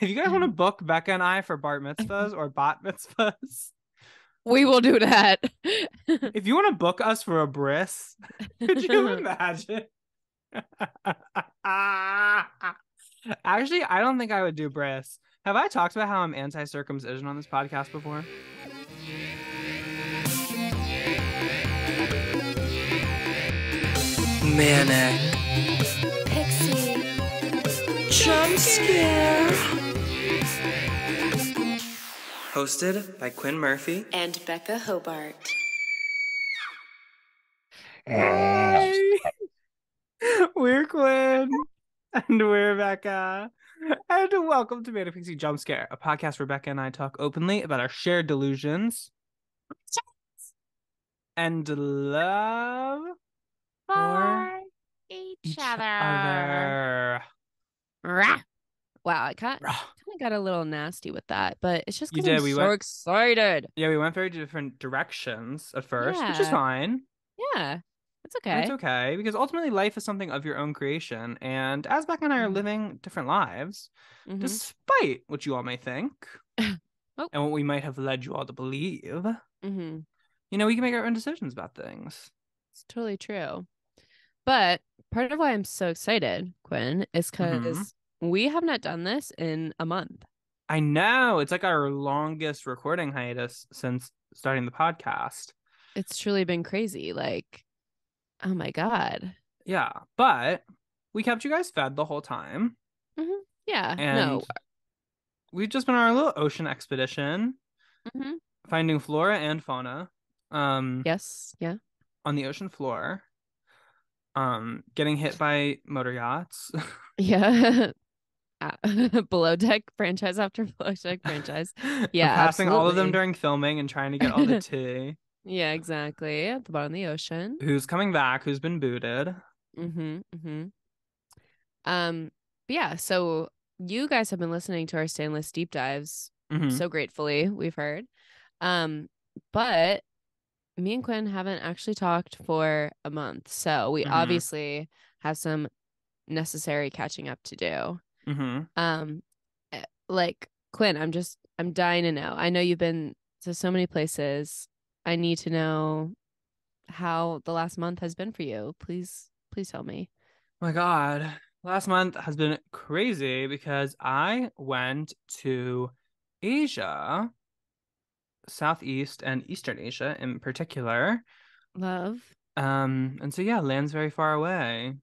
If you guys want to book Becca and I for bar mitzvahs or bat mitzvahs, We will do that. if you want to book us for a bris, could you imagine? Actually, I don't think I would do bris. Have I talked about how I'm anti-circumcision on this podcast before? Manic Pixie. Jump Scare. Hosted by Quinn Murphy And Becca Hobart. Hey, we're Quinn and we're Becca. And welcome to Manic Pixie Jump Scare, a podcast where Becca and I talk openly about our shared delusions and love For each other. Rah. Wow, I kind of got a little nasty with that, but it's just You because did. I'm We so went. excited. Yeah, we went very different directions at first, which is Yeah, fine. yeah, it's And it's okay. okay because ultimately life is something of your own creation. And as Becca and I are living different lives, Mm-hmm. despite what you all may think Oh, and what we might have led you all to believe, mm-hmm. we can make our own decisions about things. It's totally true. But part of why I'm so excited, Quinn, is Mm-hmm. because we have not done this in a month. I know. It's like our longest recording hiatus since starting the podcast. It's truly been crazy. Like, oh my God. Yeah, but we kept you guys fed the whole time. Mm-hmm. Yeah, no. And we've just been on our little ocean expedition, Mm-hmm. finding flora and fauna, Yes, yeah. on the ocean floor, getting hit by motor yachts, Yeah. Below deck franchise after below deck franchise. Yeah, passing all of them absolutely. during filming and trying to get all the tea. Yeah, exactly. At the bottom of the ocean. Who's coming back? Who's been booted? Mm-hmm. Mm-hmm. But yeah, so you guys have been listening to our stainless deep dives Hmm. so gratefully, we've heard. Um, but me and Quinn haven't actually talked for a month. So we Hmm. obviously have some necessary catching up to do. Hmm. Um, like Quinn, I'm dying to know. I know you've been to so many places. I need to know how the last month has been for you. Please tell me. My God. Last month has been crazy because I went to Asia, Southeast and Eastern Asia in particular. Love. And so yeah, land's very far away.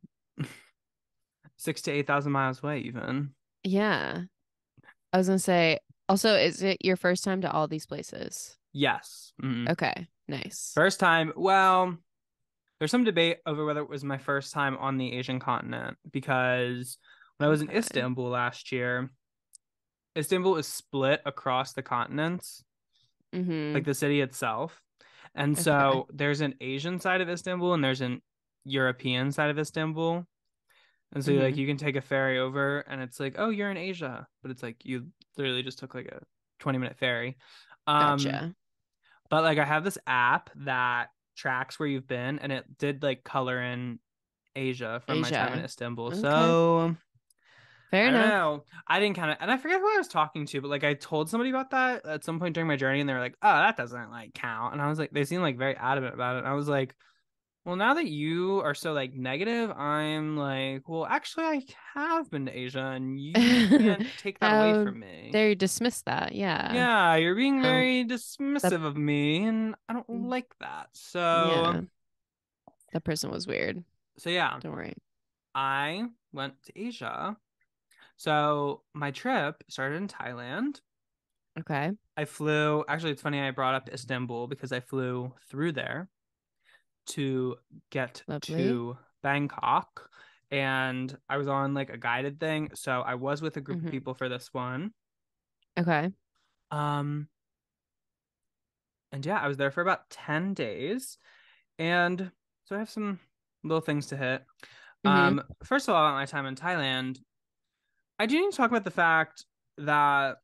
6 to 8,000 miles away, even. Yeah. I was gonna say, also, is it your first time to all these places? Yes. Okay, nice. First time. Well, there's some debate over whether it was my first time on the Asian continent because when I was in Okay. Istanbul last year, Istanbul is split across the continents, Mm-hmm. like the city itself. And Okay. so there's an Asian side of Istanbul and there's an European side of Istanbul. And so like Mm-hmm. you can take a ferry over and it's like, oh, you're in Asia. But it's like you literally just took like a 20-minute ferry. Um, Gotcha. but like I have this app that tracks where you've been and it did like color in Asia from my time in Asia. Istanbul. Okay. So Fair I don't enough. know. I didn't kind of, and I forget who I was talking to, but like I told somebody about that at some point during my journey, and they were like, "Oh, that doesn't like count." And I was like, they seemed like very adamant about it. And I was like, "Well, now that you are so like negative, I'm like, well, actually, I have been to Asia, and you can't take that away How from me." dare you dismiss that? Yeah. Yeah, you're being Um, very that dismissive of me, and I don't like that. yeah, that person was weird. So yeah, Don't worry. I went to Asia. So my trip started in Thailand. Okay. I flew, actually, it's funny I brought up Istanbul because I flew through there to get Lovely. to Bangkok and I was on like a guided thing. So I was with a group of Mm-hmm. people for this one. Okay. Um, and yeah, I was there for about 10 days. And so I have some little things to hit. Mm-hmm. First of all, about my time in Thailand, I do need to talk about the fact that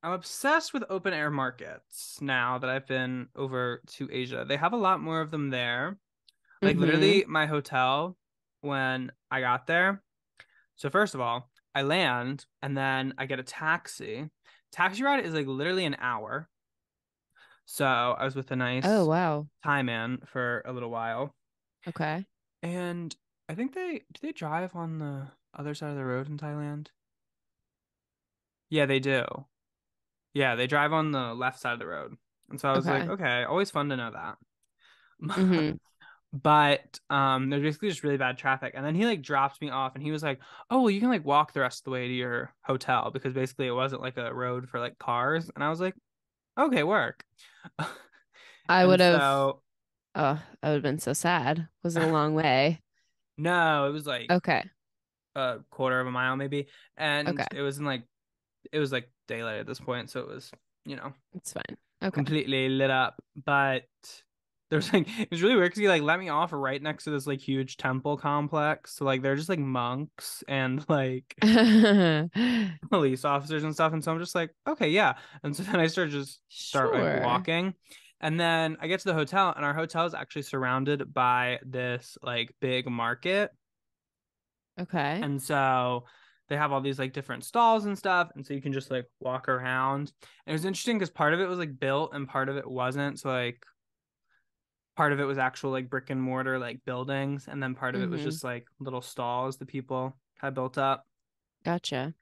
I'm obsessed with open air markets now that I've been over to Asia. They have a lot more of them there. Like Mm-hmm. literally my hotel when I got there. So first of all, I land and then I get a taxi. Taxi ride is like literally an hour. So I was with a Oh, nice wow. Thai man for a little while. Okay. And I think they drive on the other side of the road in Thailand? Yeah, they do. Yeah, they drive on the left side of the road. And so I was like, Okay. okay, always fun to know that. Mm-hmm. But there's basically just really bad traffic. And then he like dropped me off and he was like, "Oh, well, you can like walk the rest of the way to your hotel because basically it wasn't like a road for like cars." And I was like, "Okay, work." I And would have, so I would have been so sad. Was it a long way? no, it was like Okay. a quarter of a mile maybe. And Okay. it was like daylight at this point, so it was, you know, It's fine. Okay. completely lit up. But there's like it was really weird because he like let me off right next to this like huge temple complex. So like they're just like monks and like police officers and stuff. And so I'm just like, okay, yeah. And so then I start like Sure. walking. And then I get to the hotel, and our hotel is actually surrounded by this like big market. Okay. And so they have all these like different stalls and stuff. And so you can just like walk around. And it was interesting because part of it was like built and part of it wasn't. So like part of it was actual like brick and mortar like buildings. And then part of it was Mm-hmm. just like little stalls the people had built up. Gotcha.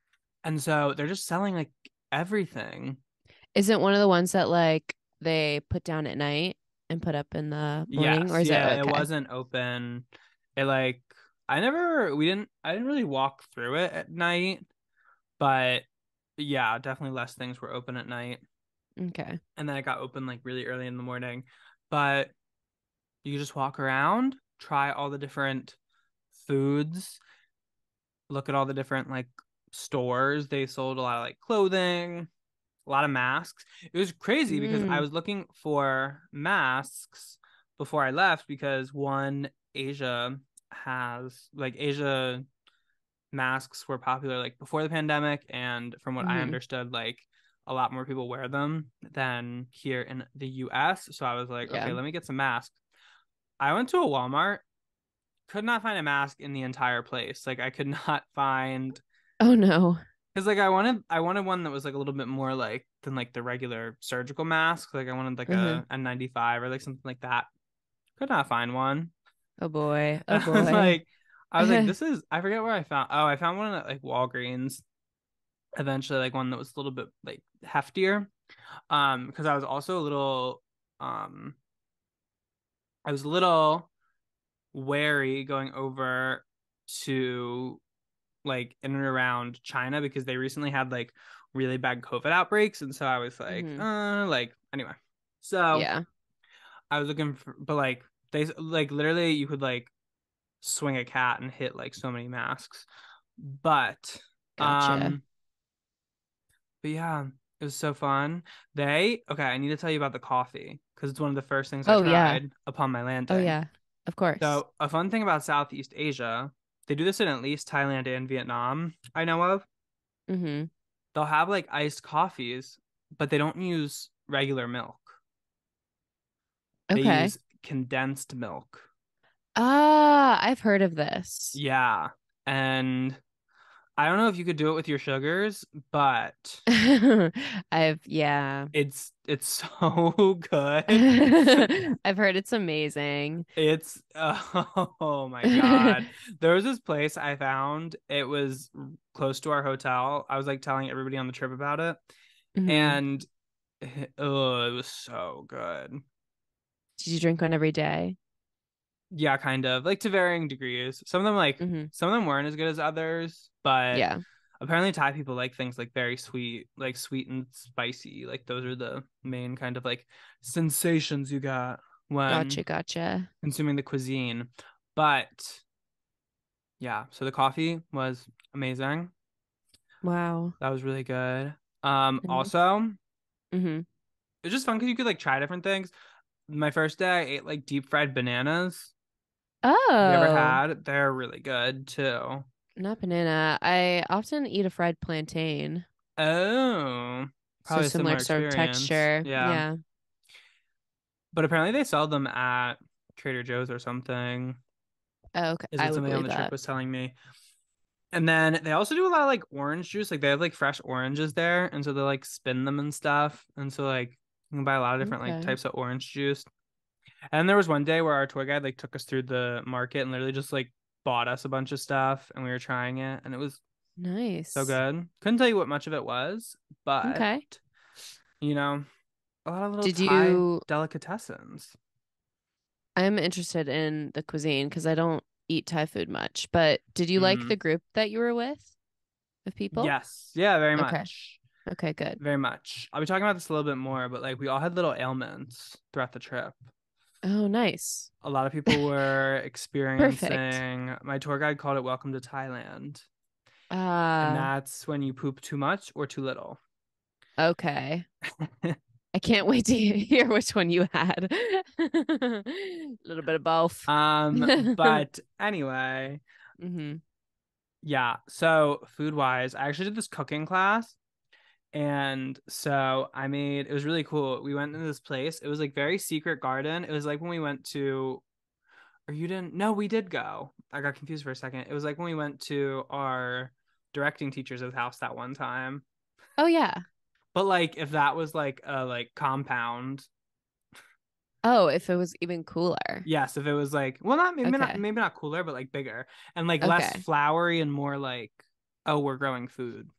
And so they're just selling like everything. Is it one of the ones that like they put down at night and put up in the morning, or Yes. is it Yeah. It okay? wasn't open. It like, I didn't really walk through it at night, but yeah, definitely less things were open at night. Okay. And then it got open like really early in the morning. But you just walk around, try all the different foods, look at all the different like stores. They sold a lot of like clothing, a lot of masks. It was crazy because I Mm. was looking for masks before I left because one Asia Asia masks were popular like before the pandemic, and from what I Mm-hmm. understood, like a lot more people wear them than here in the US. So I was like, Yeah. okay, let me get some masks. I went to a Walmart, could not find a mask in the entire place. Like I could not find Oh no. because like I wanted one that was like a little bit more like than like the regular surgical mask. Like I wanted like Mm-hmm. a N95 or like something like that. Could not find one. Oh boy. Oh I was boy. like, this is I forget where I found. Oh, I found one at like Walgreens. Eventually, like one that was a little bit like heftier. Because I was also a little um I was a little wary going over to like in and around China because they recently had like really bad COVID outbreaks, and so I was Mm-hmm. like anyway. So Yeah. I was looking for, but like they like literally you could like swing a cat and hit like so many masks, but Gotcha. um, but yeah, it was so fun. Okay, I need to tell you about the coffee because it's one of the first things I Oh yeah. tried upon my Oh landing. yeah. Of course. So a fun thing about Southeast Asia, they do this in at least Thailand and Vietnam, I know of. Mm-hmm. They'll have like iced coffees, but they don't use regular milk. They Okay. use condensed milk. Ah, I've heard of this. Yeah. And I don't know if you could do it with your sugars, but Yeah. it's so good. I've heard it's amazing. It's oh my God. There was this place I found. It was close to our hotel. I was like telling everybody on the trip about it. Hmm. And oh, it was so good. Did you drink one every day? Yeah, kind of. Like to varying degrees. Hmm. Some of them weren't as good as others, but Yeah. apparently Thai people like things like very sweet, like sweet and spicy. Like those are the main kind of like sensations you got Gotcha, when gotcha. consuming the cuisine. But yeah, so the coffee was amazing. Wow. That was really good. Hmm. Also, Hmm. it was just fun because you could like try different things. My first day, I ate like deep fried bananas. Have you ever Oh, had? They're really good too. not banana. I often eat a fried plantain. Oh, So probably a similar similar sort of experience. texture. Yeah. Yeah. But apparently they sell them at Trader Joe's or something. Oh, okay. Is I what would somebody on believe the trip that. was telling me. And then they also do a lot of like orange juice. Like they have like fresh oranges there, and so they like spin them and stuff. And so like you can buy a lot of different like Okay. types of orange juice. And there was one day where our tour guide like took us through the market and literally just like bought us a bunch of stuff, and we were trying it, and it was so Nice. good. Couldn't tell you what much of it was, but Okay. you know, a lot of little Did Thai you delicatessens. I'm interested in the cuisine because I don't eat Thai food much, but did you like Hmm. the group that you were with of people? Yes, yeah, very Okay. much, Okay, good. very much. I'll be talking about this a little bit more, but like we all had little ailments throughout the trip. Oh, nice. A lot of people were Perfect. experiencing, my tour guide called it Welcome to Thailand. And Uh, that's when you poop too much or too little. okay. I can't wait to hear which one you had. A little bit of both. But anyway, hmm yeah. So food wise, I actually did this cooking class. And so it was really cool. We went into this place. It was like very secret garden. It was like when we went to, or you didn't, no, we did go. I got confused for a second. It was like when we went to our directing teacher's house that one time. Oh yeah. But like if that was like a like compound, Oh, if it was even cooler. yes, if it was like, well, not maybe not Okay. maybe not cooler, but like bigger and like less Okay. flowery and more like, oh, we're growing food.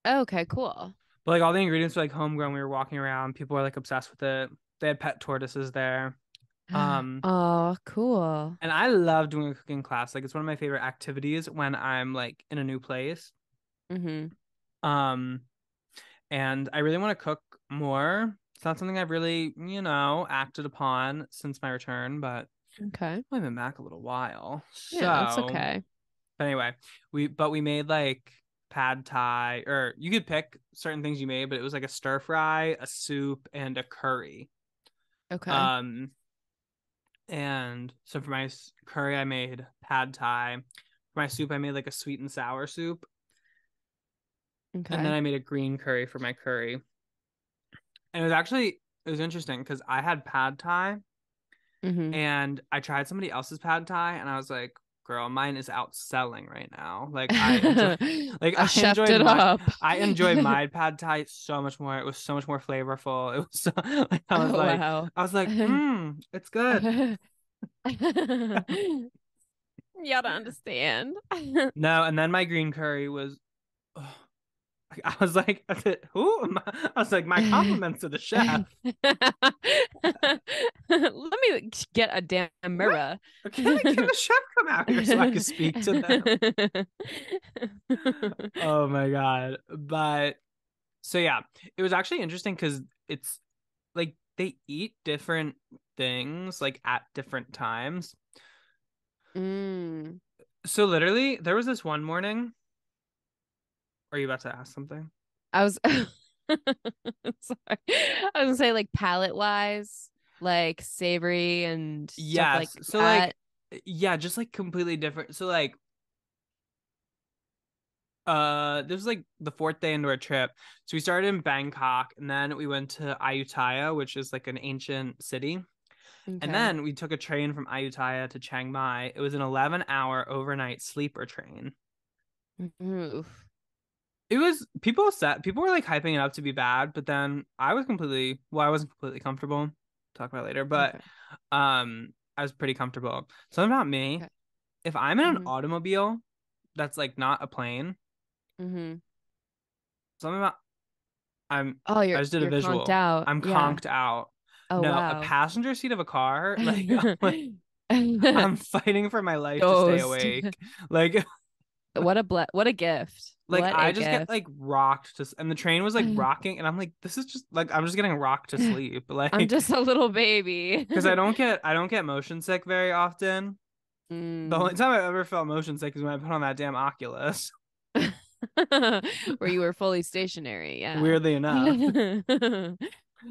Okay, cool. But like all the ingredients were like homegrown. We were walking around, people were like obsessed with it. They had pet tortoises there. Um, Oh, cool. and I love doing a cooking class. Like it's one of my favorite activities when I'm like in a new place. hmm Um, and I really want to cook more. It's not something I've really, acted upon since my return, but Okay. I've been back a little while. Yeah, that's So, okay. but anyway, we made like pad thai, or you could pick certain things you made, but it was like a stir fry, a soup, and a curry. Okay. Um, and so for my curry, I made pad thai. For my soup, I made like a sweet and sour soup, and then Okay. I made a green curry for my curry. And it was interesting because I had pad thai hmm and I tried somebody else's pad thai, and I was like, girl, mine is outselling right now. Like I enjoy like I chefed it up. I enjoyed my pad thai so much more. It was so much more flavorful. It was so like Oh wow. I was like, it's good. You gotta understand. No, and then my green curry was oh, I was like, who am I? I was like, my compliments to the chef. Let me get a damn What? mirror. Can the chef come out here so I can speak to them? Oh my God. But so yeah, it was actually interesting because it's like they eat different things like at different times. Mm. So literally, there was this one morning. Are you about to ask something? I was sorry. I was gonna say like palette wise, like savory and stuff like Yes. So that. like, yeah, just like completely different. So like, this was like the fourth day into our trip. So we started in Bangkok, and then we went to Ayutthaya, which is like an ancient city. And Okay. then we took a train from Ayutthaya to Chiang Mai. It was an 11-hour overnight sleeper train. Oof. It was people were like hyping it up to be bad, but then I wasn't completely comfortable. Talk about it later, but Okay. I was pretty comfortable. Something about me, Okay. if I'm in an hmm automobile that's like not a plane, hmm something about Oh, I you're just did a you're conked visual. out. I'm Yeah. conked out. Oh No, a wow. passenger seat of a car, I'm fighting for my life to stay Ghost. awake. Like What a gift. like What I a just get gift. like rocked and the train was like rocking, and I'm like, this is just like I'm just getting rocked to sleep. I'm Like just a little baby. because I don't get motion sick very often. The only Mm. time I ever felt motion sick is when I put on that damn Oculus. Where you were fully stationary. Yeah. Weirdly enough.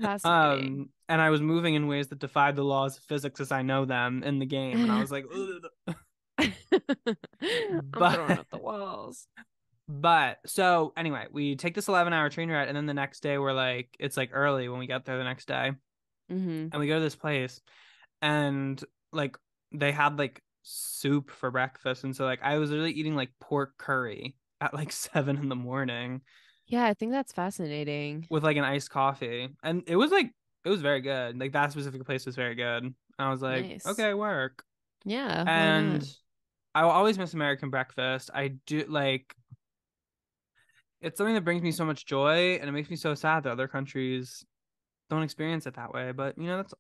Fascinating. And I was moving in ways that defied the laws of physics as I know them in the game, and I was like, ugh. I'm throwing But up the walls. so anyway, we take this 11-hour train ride, and then the next day we're like, it's like early when we get there the next day, hmm and we go to this place, and like they had like soup for breakfast, and so like I was literally eating like pork curry at like 7 in the morning Yeah, I think that's fascinating. with like an iced coffee, and it was very good. Like that specific place was very good. And I was like, Nice. okay, work. Yeah, why not? And I will always miss American breakfast. I do like it's something that brings me so much joy, and it makes me so sad that other countries don't experience it that way. But that's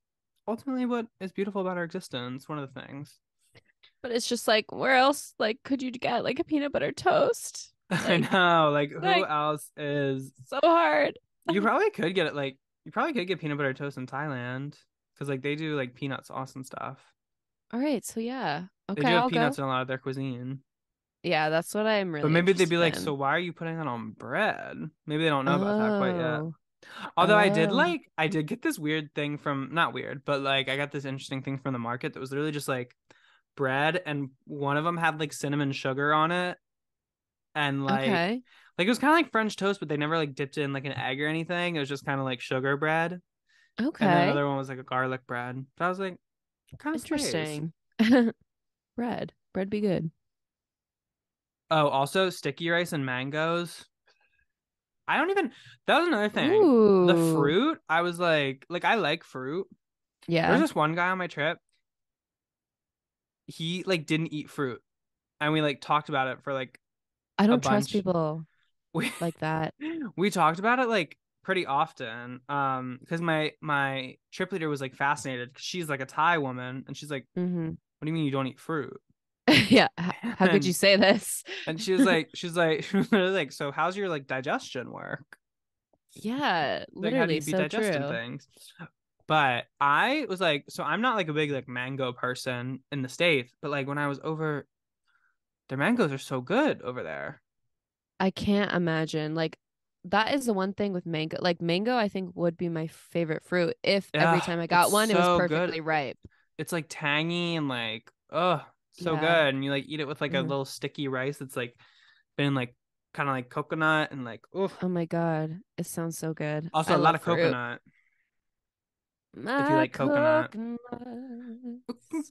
ultimately what is beautiful about our existence. One of the things. But it's just like, where else like could you get like a peanut butter toast? I Like, know, like who like else is? so hard. You probably could get it. Like you probably could get peanut butter toast in Thailand because like they do like peanut sauce and stuff. All right, so yeah. They Okay, do have I'll go. peanuts in a lot of their cuisine. Yeah, that's what I'm But really maybe they'd be interested like, so in. why are you putting that on bread? Maybe they don't know about that quite yet. Oh. Although Oh. I did get this weird thing from, not weird, but like I got this interesting thing from the market that was literally just like bread, and one of them had like cinnamon sugar on it, and Okay. like it was kind of like French toast, but they never like dipped it in like an egg or anything. It was just kind of like sugar bread. And then Okay. another one was like a garlic bread. So I was like, kind of slays. Interesting. Bread. Bread be good. Oh, also sticky rice and mangoes. I don't even, that was another thing. The Ooh. fruit, I was like I like fruit. There was Yeah. this one guy on my trip. He like didn't eat fruit, and we like talked about it for like I a don't trust bunch. people We like that. we talked about it like pretty often. Because my trip leader was like fascinated because she's like a Thai woman, and she's like, Hmm. "What do you mean you don't eat fruit?" Yeah. How could you And say this? she was like, she was literally like, "So how's your like digestion work? Yeah, Like, how do literally you be so digesting true. things?" But I was like, so I'm not like a big like mango person in the States, but like when I was over, their mangoes are so good over there. I can't imagine. Like that is the one thing with mango. Like mango, I think would be my favorite fruit if every Yeah, time I it's got one, it was so good. perfectly ripe. It's like tangy and like, oh, so Yeah. good. And you like eat it with like a Mhm. little sticky rice that's like been like kind of like coconut and like, oof. Oh my God. It sounds so good. Also I a lot love of fruit. coconut if you My like coconut. coconuts.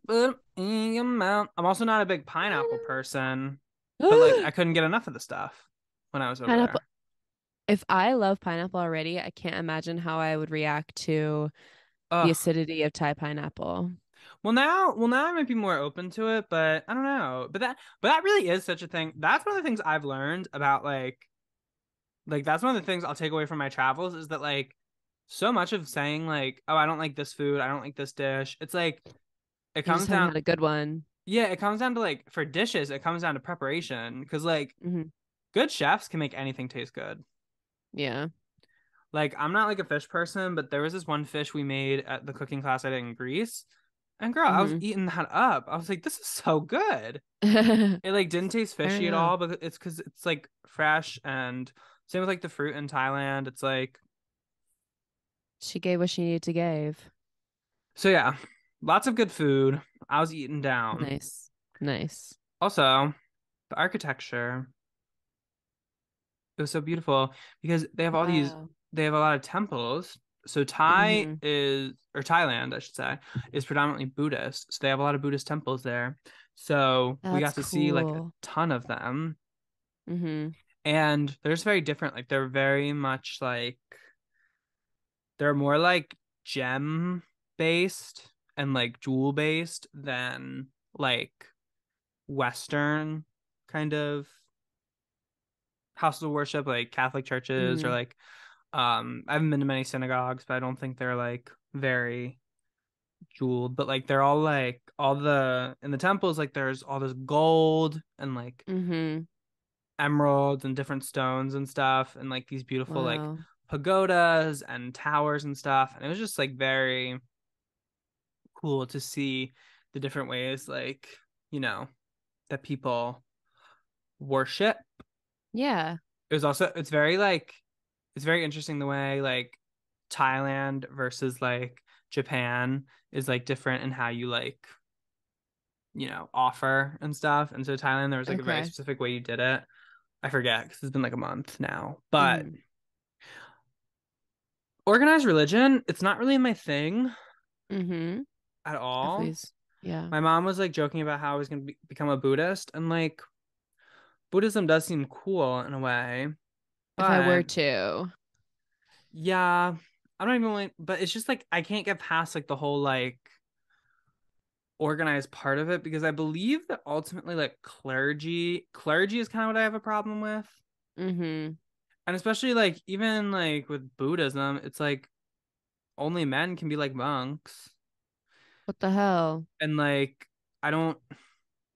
Put 'em in your mouth. I'm also not a big pineapple person, but like I couldn't get enough of the stuff when I was over Pineapple. there. If I love pineapple already, I can't imagine how I would react to the Ugh. acidity of Thai pineapple. Well now I might be more open to it, but I don't know. But that really is such a thing. That's one of the things I've learned about like that's one of the things I'll take away from my travels is that like so much of saying like, oh, I don't like this food, I don't like this dish. It's like it You comes just haven't down had a good one. yeah, it comes down to like for dishes, it comes down to preparation because like Hmm. good chefs can make anything taste good. Yeah. Like I'm not like a fish person, but there was this one fish we made at the cooking class I did in Greece. And girl, I was Hmm. eating that up. I was like, this is so good. Fair It like didn't taste fishy at enough. all, but it's because it's like fresh and same with like the fruit in Thailand. It's like She gave what she needed to give. so yeah, lots of good food. I was eating down. Nice. Nice. Also, the architecture, it was so beautiful because Wow. they have a lot of temples. So Hmm. Thailand, I should say, is predominantly Buddhist. So they have a lot of Buddhist temples there. So we That's got to see like a cool. ton of them. Hmm. And they're just very different. Like they're very much like they're more like gem based and like jewel based than like Western kind of houses of worship, like Catholic churches or Hmm. like I haven't been to many synagogues, but I don't think they're like very jeweled, but like they're all like all the in the temples, like there's all this gold and like Hmm. emeralds and different stones and stuff, and like these beautiful like Wow. pagodas and towers and stuff. And it was just like very cool to see the different ways, like, that people worship. Yeah. It was also, it's very interesting the way like Thailand versus like Japan is like different in how you like, offer and stuff. And so Thailand, there was like a very Okay. specific way you did it. I forget because it's been like a month now. But Hmm. organized religion, it's not really my thing Hmm. at I've all. always, Yeah. My mom was like joking about how I was going to become a Buddhist, and like Buddhism does seem cool in a way, If I were but to. yeah, I'm not even like, but it's just like I can't get past like the whole like organized part of it, because I believe that ultimately like clergy is kind of what I have a problem with. Mm-hmm. And especially like even like with Buddhism, it's like only men can be like monks. What the hell? And like I don't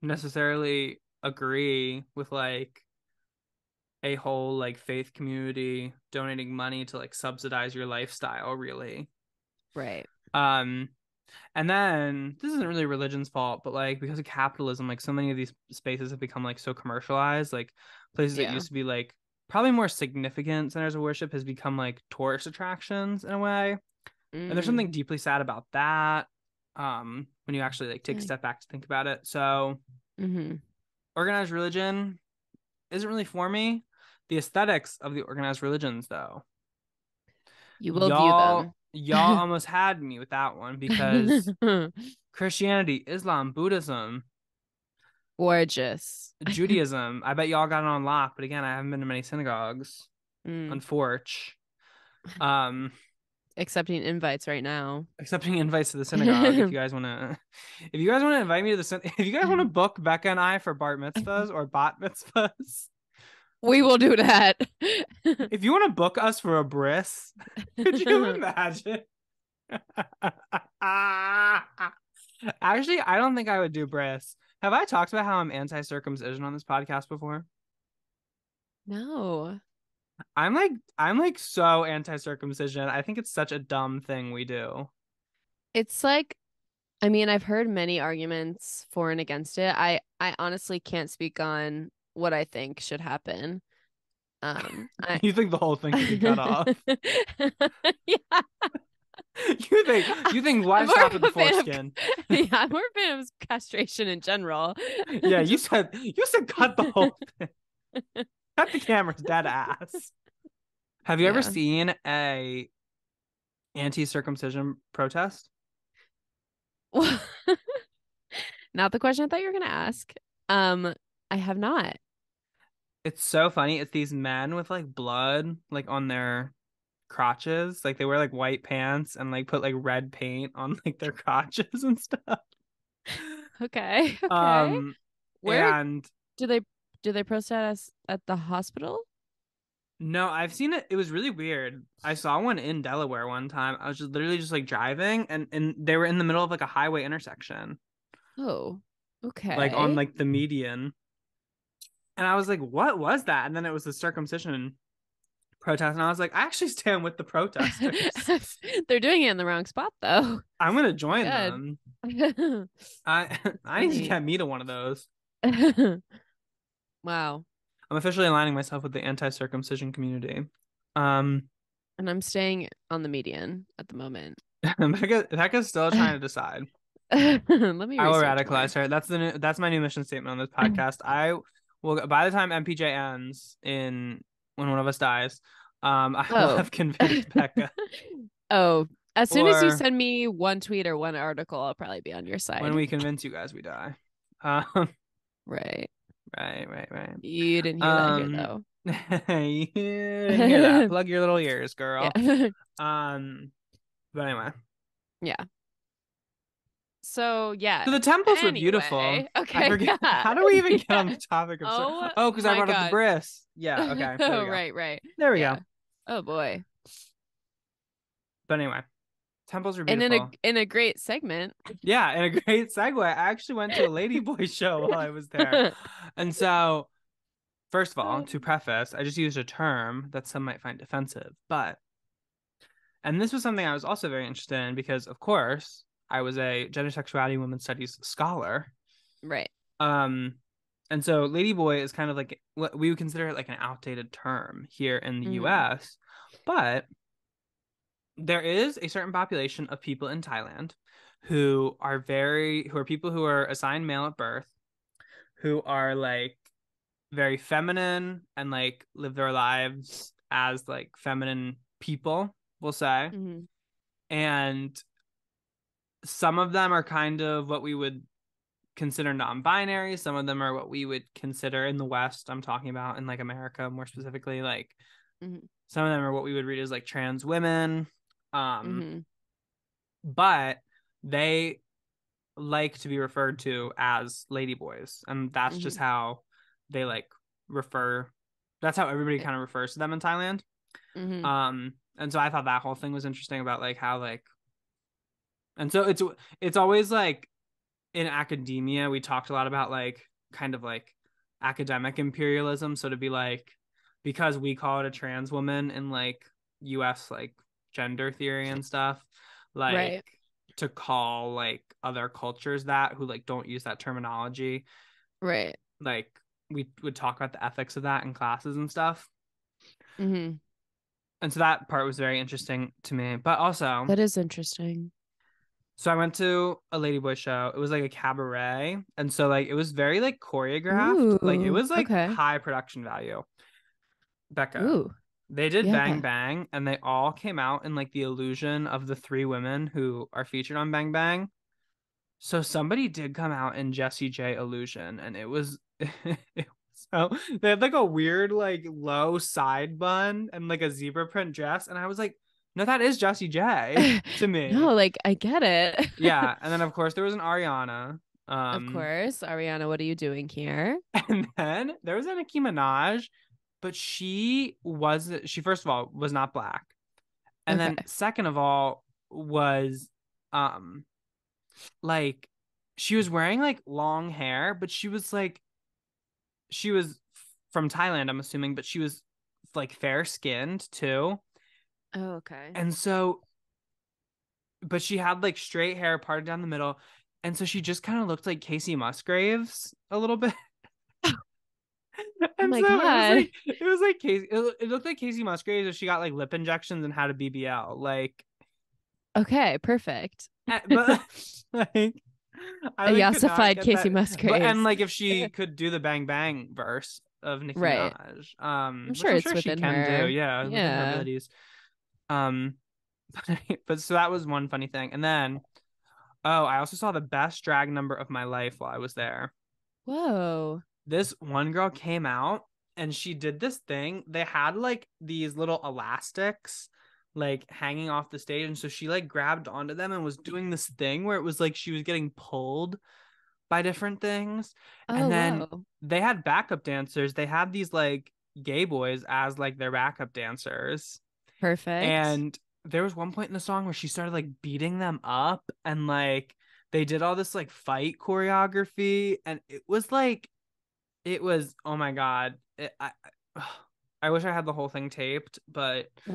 necessarily agree with like a whole like faith community donating money to like subsidize your lifestyle, really. Right. Um and then this isn't really religion's fault, but like because of capitalism, like so many of these spaces have become like so commercialized, like places that Yeah. used to be like probably more significant centers of worship has become like tourist attractions in a way. And there's Mm. something deeply sad about that. When you actually like take a Okay. step back to think about it. So Mm-hmm. organized religion isn't really for me. The aesthetics of the organized religions, though, You will view them. y'all almost had me with that one, because Christianity, Islam, Buddhism, Gorgeous. Judaism, I bet y'all got it on lock, but again, I haven't been to many synagogues, Mm. unfortunately. Um, Accepting invites right now. accepting invites to the synagogue if you guys want to invite me to the if you guys want to book Becca and I for bar mitzvahs or bat mitzvahs. We will do that. If you want to book us for a bris, could you imagine? Actually, I don't think I would do bris. Have I talked about how I'm anti-circumcision on this podcast before? No. I'm like so anti-circumcision. I think it's such a dumb thing we do. It's like, I mean, I've heard many arguments for and against it. I honestly can't speak on what I think should happen. I You think the whole thing should be cut off? yeah, You think why I'm more stop of at the a fan of foreskin? yeah, I'm more a fan of castration in general. Yeah, Just you said cut the whole thing. Cut the camera's dead ass. Have you ever yeah. seen a anti-circumcision protest? Not the question I thought you were gonna ask. Um, I have not. It's so funny. It's these men with like blood like on their crotches. Like they wear like white pants and like put like red paint on like their crotches and stuff. Okay, okay. Um Where and do they do they protest at the hospital? no, I've seen it. It was really weird. I saw one in Delaware one time. I was just literally just like driving, and they were in the middle of like a highway intersection, Oh, like on okay. like the median. And I was like, what was that? And then it was the circumcision protest. And I was like, I actually stand with the protesters. They're doing it in the wrong spot though. I'm gonna join Good. them. That's I need to funny. get me to one of those. Wow. I'm officially aligning myself with the anti-circumcision community. Um, And I'm staying on the median at the moment. Becca's still trying to decide. Let me I will research more. radicalize her. That's my new mission statement on this podcast. I will, by the time MPJ ends in when one of us dies, I will Oh. have convinced Becca. Oh, as soon as you Or send me one tweet or one article, I'll probably be on your when side. we convince you guys we die. Um, Right. right. You didn't hear that here though. You didn't hear that. Plug your little ears, girl. Yeah. Um, but anyway. Yeah. So yeah. So the temples were beautiful. Anyway, I okay. forget. How do we even get on the topic of Oh because I my brought up the God. bris. Yeah, okay. There we Oh, go. right. There we Yeah. go. Oh boy. But anyway, temples were And beautiful. in a great segment. Yeah, and a great segue. I actually went to a Ladyboy show while I was there. And so, first of all, to preface, I just used a term that some might find offensive, and this was something I was also very interested in because, of course, I was a gender sexuality and women's studies scholar. Right. And so Ladyboy is kind of like what we would consider like an outdated term here in the US, but there is a certain population of people in Thailand who are people who are assigned male at birth, who are like very feminine and like live their lives as like feminine people, we'll say. Mhm. And some of them are kind of what we would consider non-binary. Some of them are what we would consider in the West. I'm talking about in like America more specifically. Like Mhm. some of them are what we would read as like trans women. Mhm. But they like to be referred to as ladyboys, and that's just Mhm. how they like refer. That's how everybody Eh, kind of refers to them in Thailand. Mhm. And so I thought that whole thing was interesting about like how like, and so it's always like in academia we talked a lot about like kind of like academic imperialism. So to be like, because we call it a trans woman in like US like gender theory and stuff, like Right. to call like other cultures that who like don't use that terminology, Right. like we would talk about the ethics of that in classes and stuff. Mhm. And so that part was very interesting to me. But also, That is interesting. so I went to a Ladyboy show. It was like a cabaret. And so like it was very like choreographed. Like it Ooh. was like Okay. high production value. Becca. Ooh. They did Bang Yeah. Bang and they all came out in like the illusion of the three women who are featured on Bang Bang. So somebody did come out in Jessie J illusion and it was so they had like a weird like low side bun and like a zebra print dress and I was like, no, that is Jessie J to me. No, like I get it. Yeah, and then of course there was an Ariana. Of Um, course. Ariana, what are you doing here? and then there was a Nicki Minaj, but she first of all was not black. And Okay. then second of all was um like she was wearing like long hair, but she was from Thailand, I'm assuming, but she was like fair skinned too. Oh, okay. And so but she had like straight hair parted down the middle. And so she just kind of looked like Casey Musgraves a little bit. Oh And my so God. it was like Casey it looked like Casey Musgraves if she got like lip injections and had a BBL. Like Okay, perfect. but like I A like could not yassified get Casey that. But and Musgraves. like if she could do the Bang Bang verse of Nicki Right. Minaj, I'm which sure I'm it's sure she within can do, her. yeah, within her Yeah. abilities. Um but so that was one funny thing. And then oh, I also saw the best drag number of my life while I was there. Whoa. This one girl came out and she did this thing. They had like these little elastics like hanging off the stage. And so she like grabbed onto them and was doing this thing where it was like she was getting pulled by different things. Oh, And then whoa. they had backup dancers. They had these like gay boys as like their backup dancers. Perfect. And there was one point in the song where she started like beating them up and like they did all this like fight choreography and it was oh my god. I wish I had the whole thing taped, but I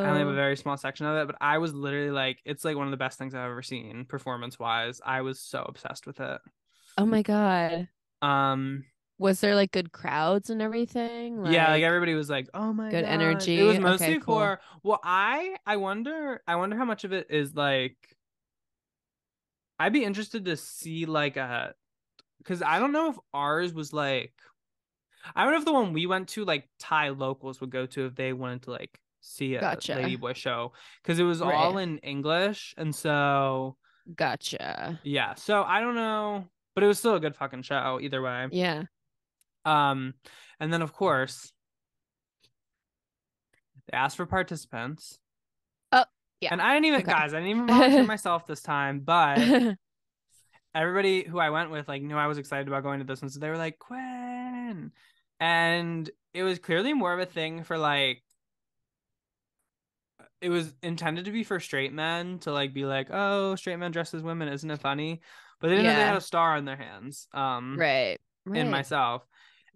only have a Whoa. very small section of it. But I was literally like, it's like one of the best things I've ever seen performance wise. I was so obsessed with it. Oh my God. Um, Was there like good crowds and everything? yeah, like Like everybody was like, "Oh my good gosh!" It was energy? Okay, mostly cool. for well, I wonder how much of it is like. I'd be interested to see like a because I don't know if ours was like I don't know if the one we went to like Thai locals would go to if they wanted to like see a Gotcha. Ladyboy show because it was all Right. in English and so Gotcha. yeah, so I don't know, but it was still a good fucking show either way. Yeah. Um, and then of course they asked for participants, Oh, yeah. and I didn't even Okay. guys, I didn't even volunteer myself this time, but everybody who I went with like knew I was excited about going to this one, so they were like Quinn, and it was clearly more of a thing for like it was intended to be for straight men to like be like, oh, straight men dressed as women, isn't it funny? But they didn't know they had Yeah. a star on their hands. Right. In Right. myself.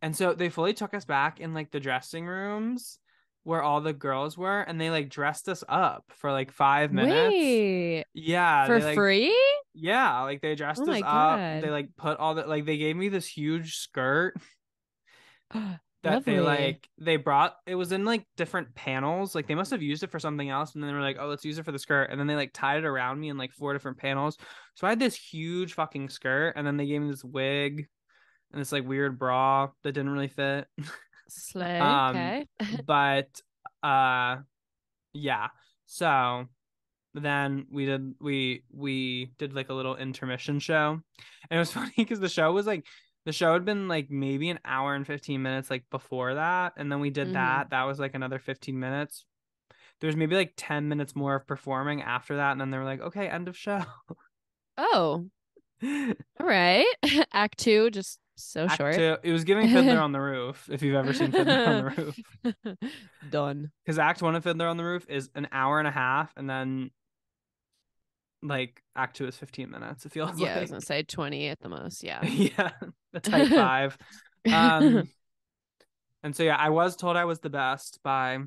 And so they fully took us back in like the dressing rooms where all the girls were and they like dressed us up for like 5 minutes. Wait. Yeah, For they like free? yeah, like they Oh dressed us my up. They God. like put all the like they gave me this huge skirt that Lovely. they brought it was in like different panels. Like they must have used it for something else and then they were like, "Oh, let's use it for the skirt." And then they like tied it around me in like four different panels. So I had this huge fucking skirt and then they gave me this wig and this like weird bra that didn't really fit. Slay. um, Okay. but uh, yeah. So then we did like a little intermission show, and it was funny because the show had been like maybe an hour and 15 minutes like before that, and then we did Mhm. that was like another 15 minutes. There's maybe like 10 minutes more of performing after that, and then they were like, okay, end of show. Oh, all right. Act 2, just so Act short. 2, it was giving Fiddler on the Roof, if you've ever seen Fiddler on the Roof. Done. Because Act 1 of Fiddler on the Roof is an hour and a half, and then like Act 2 is 15 minutes, it feels Yeah, I was like. gonna say 20 at the most. Yeah. Yeah, the type 5. Um, and so yeah, I was told I was the best by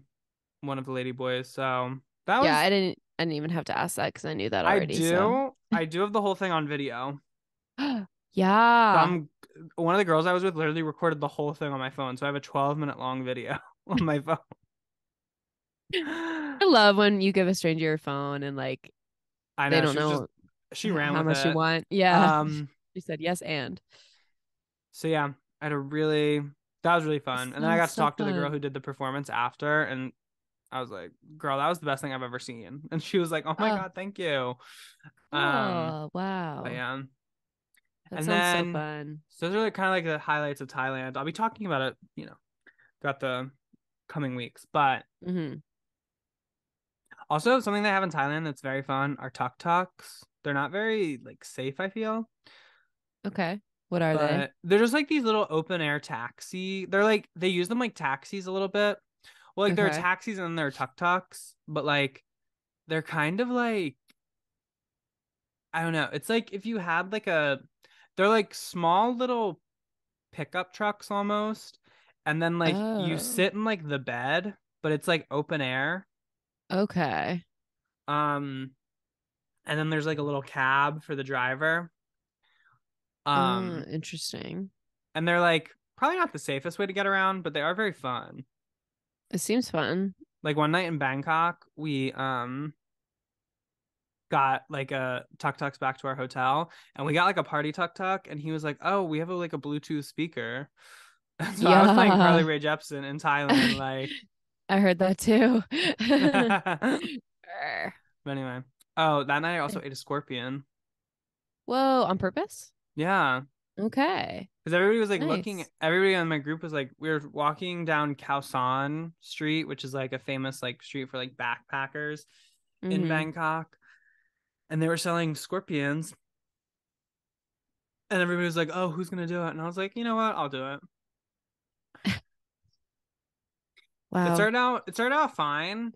one of the lady boys. So that Yeah, was I didn't even have to ask that because I knew that I already. So do I do have the whole thing on video. So yeah. one of the girls I was with literally recorded the whole thing on my phone. So I have a 12-minute long video on my phone. I love when you give a stranger your phone and like I they know don't she was just know she ran how with much you it. want. Yeah. Um, She said yes and. so yeah, I had a really that was really That fun. And then I got sounds to so talk to the girl fun. who did the performance after, and I was like, "Girl, that was the best thing I've ever seen." And she was like, "Oh my Oh, God, thank you." oh, But wow. yeah. That And sounds so then fun. so those are like kind of like the highlights of Thailand. I'll be talking about it, throughout the coming weeks. But Hmm. also something they have in Thailand that's very fun are tuk-tuks. They're not very like safe, I feel. Okay. What are they? But they're just like these little open air taxi. They're like they use them like taxis a little bit. Well, like there are Okay. taxis and then there are tuk-tuks, but like they're kind of like I don't know. It's like if you had like they're like small little pickup trucks almost, and then like you Oh, sit in like the bed, but it's like open air. okay. Um, and then there's like a little cab for the driver. Um, Interesting. and they're like probably not the safest way to get around, but they are very fun. It seems fun. Like one night in Bangkok, we got like a tuk tuks back to our hotel, and we got like a party tuk tuk, and he was like, "Oh, we have like a Bluetooth speaker." And so I was playing Carly Yeah. Rae Jepsen in Thailand, like. I heard that too. But Arr. anyway, oh, that night I also ate a scorpion. Whoa, on purpose? Yeah, Okay. because everybody was like looking. Nice. Everybody in my group was like, we were walking down Khao San Street, which is like a famous like street for like backpackers in Mm-hmm. Bangkok, and they were selling scorpions. And everybody was like, "Oh, who's gonna do it?" And I was like, "You know what? I'll do it." Wow. It started out fine.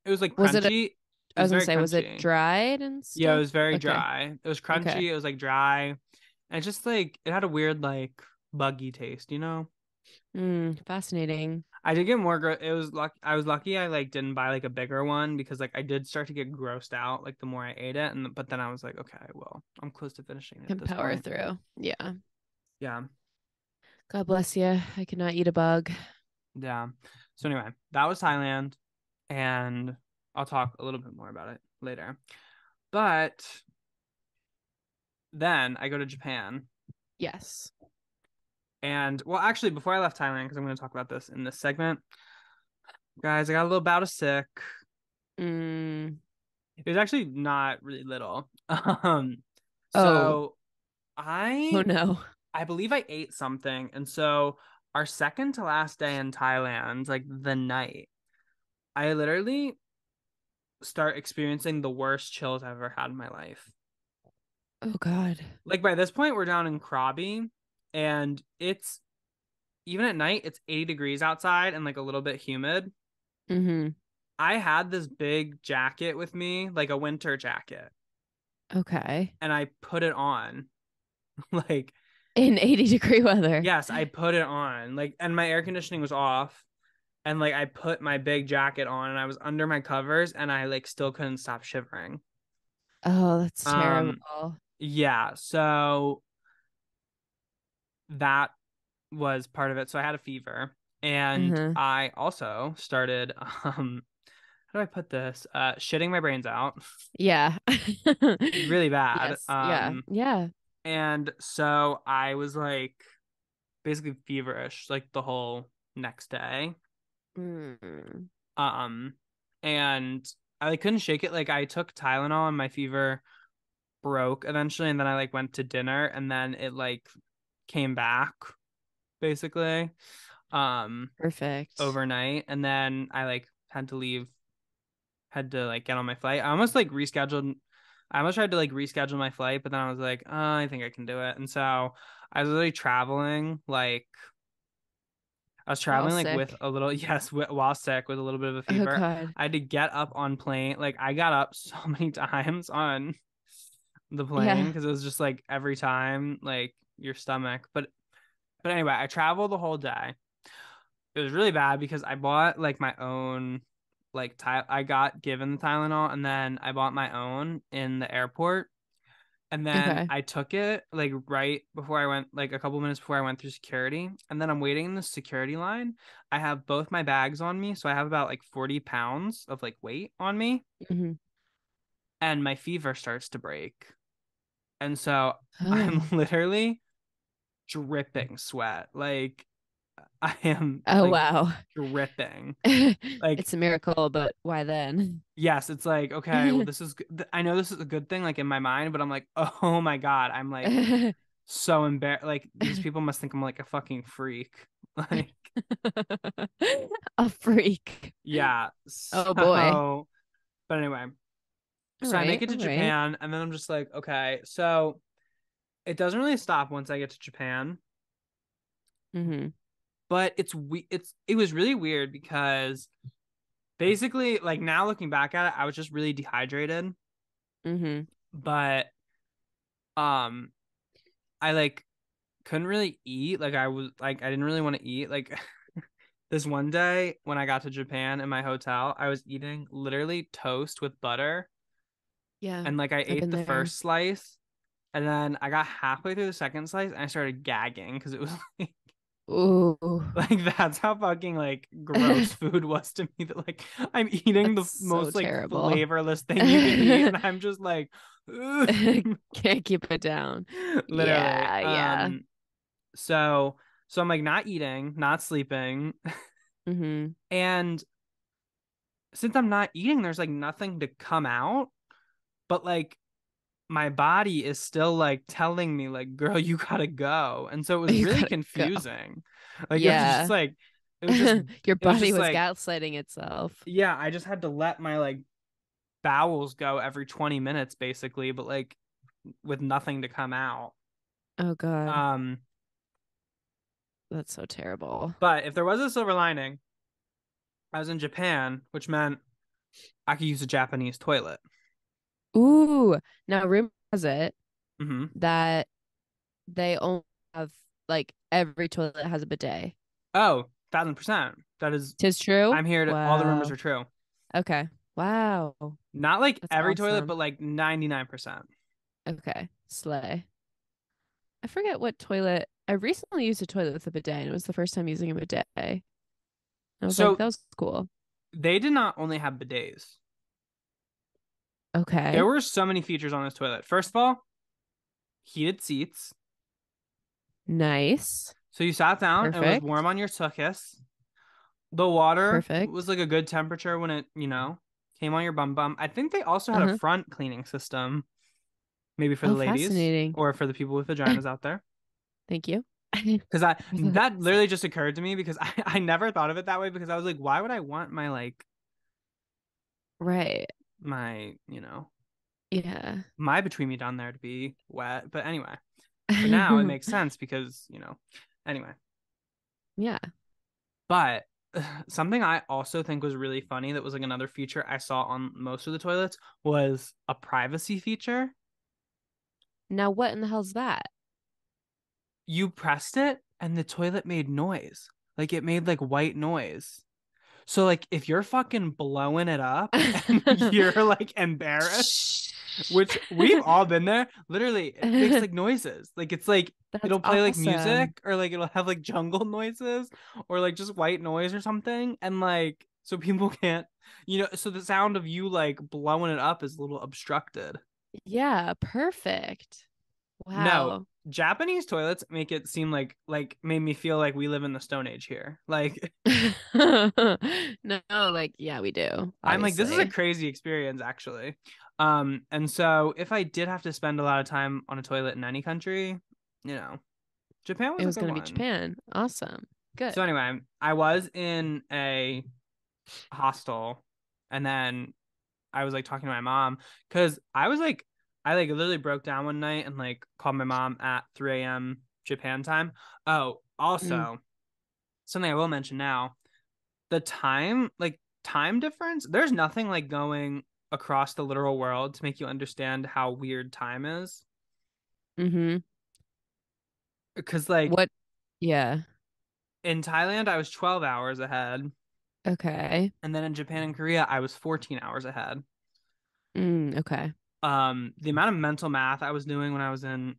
It was like Was it crunchy. It I was was gonna very say, was it crunchy. dried and Yeah, it stuff? was very Okay. dry. It was Okay. crunchy. It was like dry, and it just like it had a weird like buggy taste. Fascinating. I did get more. It was luck. I was lucky. I like didn't buy like a bigger one because like I did start to get grossed out like the more I ate it, and but then I was like, okay, well, I'm close to finishing it at Can this power point. through. Yeah. Yeah, God bless you. I could not eat a bug. yeah. So anyway, that was Thailand, and I'll talk a little bit more about it later. But then I go to Japan. Yes. And well, actually, before I left Thailand, because I'm going to talk about this in this segment, guys, I got a little bout of sick. Mm. It was actually not really little. Um, Oh. so Oh I no. I believe I ate something, and so our second to last day in Thailand, like the night, I literally start experiencing the worst chills I've ever had in my life. Oh God. Like by this point, we're down in Krabi, and it's even at night, it's 80 degrees outside and like a little bit humid. Mm-hmm. I had this big jacket with me, like a winter jacket, Okay. and I put it on. Like, In 80-degree weather. yes, I put it on. Like, and my air conditioning was off. And like I put my big jacket on and I was under my covers and I like still couldn't stop shivering. Oh, that's terrible. Um, yeah, so that was part of it. So I had a fever and Uh-huh. I also started how do I put this? Shitting my brains out. Yeah. Really bad. Yes. Yeah. Yeah. And so I was like basically feverish like the whole next day. Mm. Um and I like couldn't shake it. Like I took Tylenol and my fever broke eventually, and then I like went to dinner and then it like came back basically Perfect. overnight, and then I like had to like get on my flight. I almost like rescheduled. I almost tried to like reschedule my flight, but then I was like, oh, I think I can do it. And so I was literally traveling like I was While traveling like with sick. a little yes, while sick with a little bit of a Oh fever. God. I had to get up on plane. Like I got up so many times on the plane Yeah. because it was just like every time like your stomach. But anyway, I traveled the whole day. It was really bad because I bought like my own I got given the Tylenol and then I bought my own in the airport, and then Okay. I took it like right before I went, like a couple minutes before I went through security, and then I'm waiting in the security line. I have both my bags on me, so I have about like 40 pounds of like weight on me, Hmm. and my fever starts to break. And so I'm Oh. literally dripping sweat. Like I am Oh like wow. dripping. Like It's a miracle, but why then? yes, it's like, okay, well, I know this is a good thing, like in my mind, but I'm like, oh my God, I'm like so embarrassed. Like these people must think I'm like a fucking freak. Like, A freak. yeah. Oh boy. But anyway, All so I make right. it All to right. Japan, and then I'm just like, okay, so it doesn't really stop once I get to Japan, Mm-hmm. but it was really weird because basically, like now looking back at it, I was just really dehydrated, Mm-hmm. but um, I like couldn't really eat. Like I was like I didn't really want to eat. Like this one day when I got to Japan in my hotel, I was eating literally toast with butter, Yeah. and like I I've ate been the there. first slice, and then I got halfway through the second slice and I started gagging because it was like Ooh. like that's how fucking like gross food was to me, that like I'm eating That's the so most like terrible. flavorless thing you can eat, and I'm just like ugh. Can't keep it down. Literally. Yeah, yeah. So I'm like not eating, not sleeping, Mm-hmm. and since I'm not eating, there's like nothing to come out, but like my body is still like telling me like, girl, you gotta go. And so it was You really gotta go. confusing. Like it was just Yeah. like it was just Your it was body just was like gaslighting itself. yeah, I just had to let my like bowels go every 20 minutes basically, but like with nothing to come out. Oh God. Um, That's so terrible. but if there was a silver lining, I was in Japan, which meant I could use a Japanese toilet. Ooh. Now rumor has it Hmm. that they only have like every toilet has a bidet. Oh, 1,000%. That is, Tis true? I'm here to, all the rumors Wow. are true. Okay. Wow. Not like That's every toilet, awesome. but like 99%. Okay. Slay. I forget what toilet. I recently used a toilet with a bidet, and it was the first time using a bidet. I was like, So that was cool. they did not only have bidets. There Okay. were so many features on this toilet. First of all, heated seats. Nice. So you sat down and it was Perfect. warm on your tuchus. The water was Perfect. like a good temperature when it, came on your bum bum. I think they also had a Uh-huh. front cleaning system, maybe for the Oh, ladies fascinating. or for the people with vaginas out there. Thank you. Because I For the that ladies. literally just occurred to me because I never thought of it that way, because I was like, why would I want my like Right. my Yeah. my between me down there to be wet? But anyway, but now it makes sense because anyway. Yeah. But something I also think was really funny, that was like another feature I saw on most of the toilets, was a privacy feature. Now, what in the hell's that? You pressed it and the toilet made noise. Like it made like white noise. So like if you're fucking blowing it up and you're like embarrassed, which we've all been there, literally it makes like noises. Like it's like That's it'll play like awesome. music, or like it'll have like jungle noises, or like just white noise or something, and like so people can't, so the sound of you like blowing it up is a little obstructed. Yeah, perfect. No, Wow. Japanese toilets make it seem like made me feel like we live in the Stone Age here. Like No, like yeah, we do, I'm like, this is a obviously. crazy experience actually. And so if I did have to spend a lot of time on a toilet in any country, you know, Japan was It a was good gonna be one. Japan. Awesome. So Good. anyway, I was in a hostel and then I was like talking to my mom because I like literally broke down one night and like called my mom at 3 a.m. Japan time. Oh, Mm. also something I will mention now, the time difference, there's nothing like going across the literal world to make you understand how weird time is. Mm-hmm. Because like What? Yeah. in Thailand, I was 12 hours ahead. Okay. And then in Japan and Korea, I was 14 hours ahead. Okay. The amount of mental math I was doing when I was in,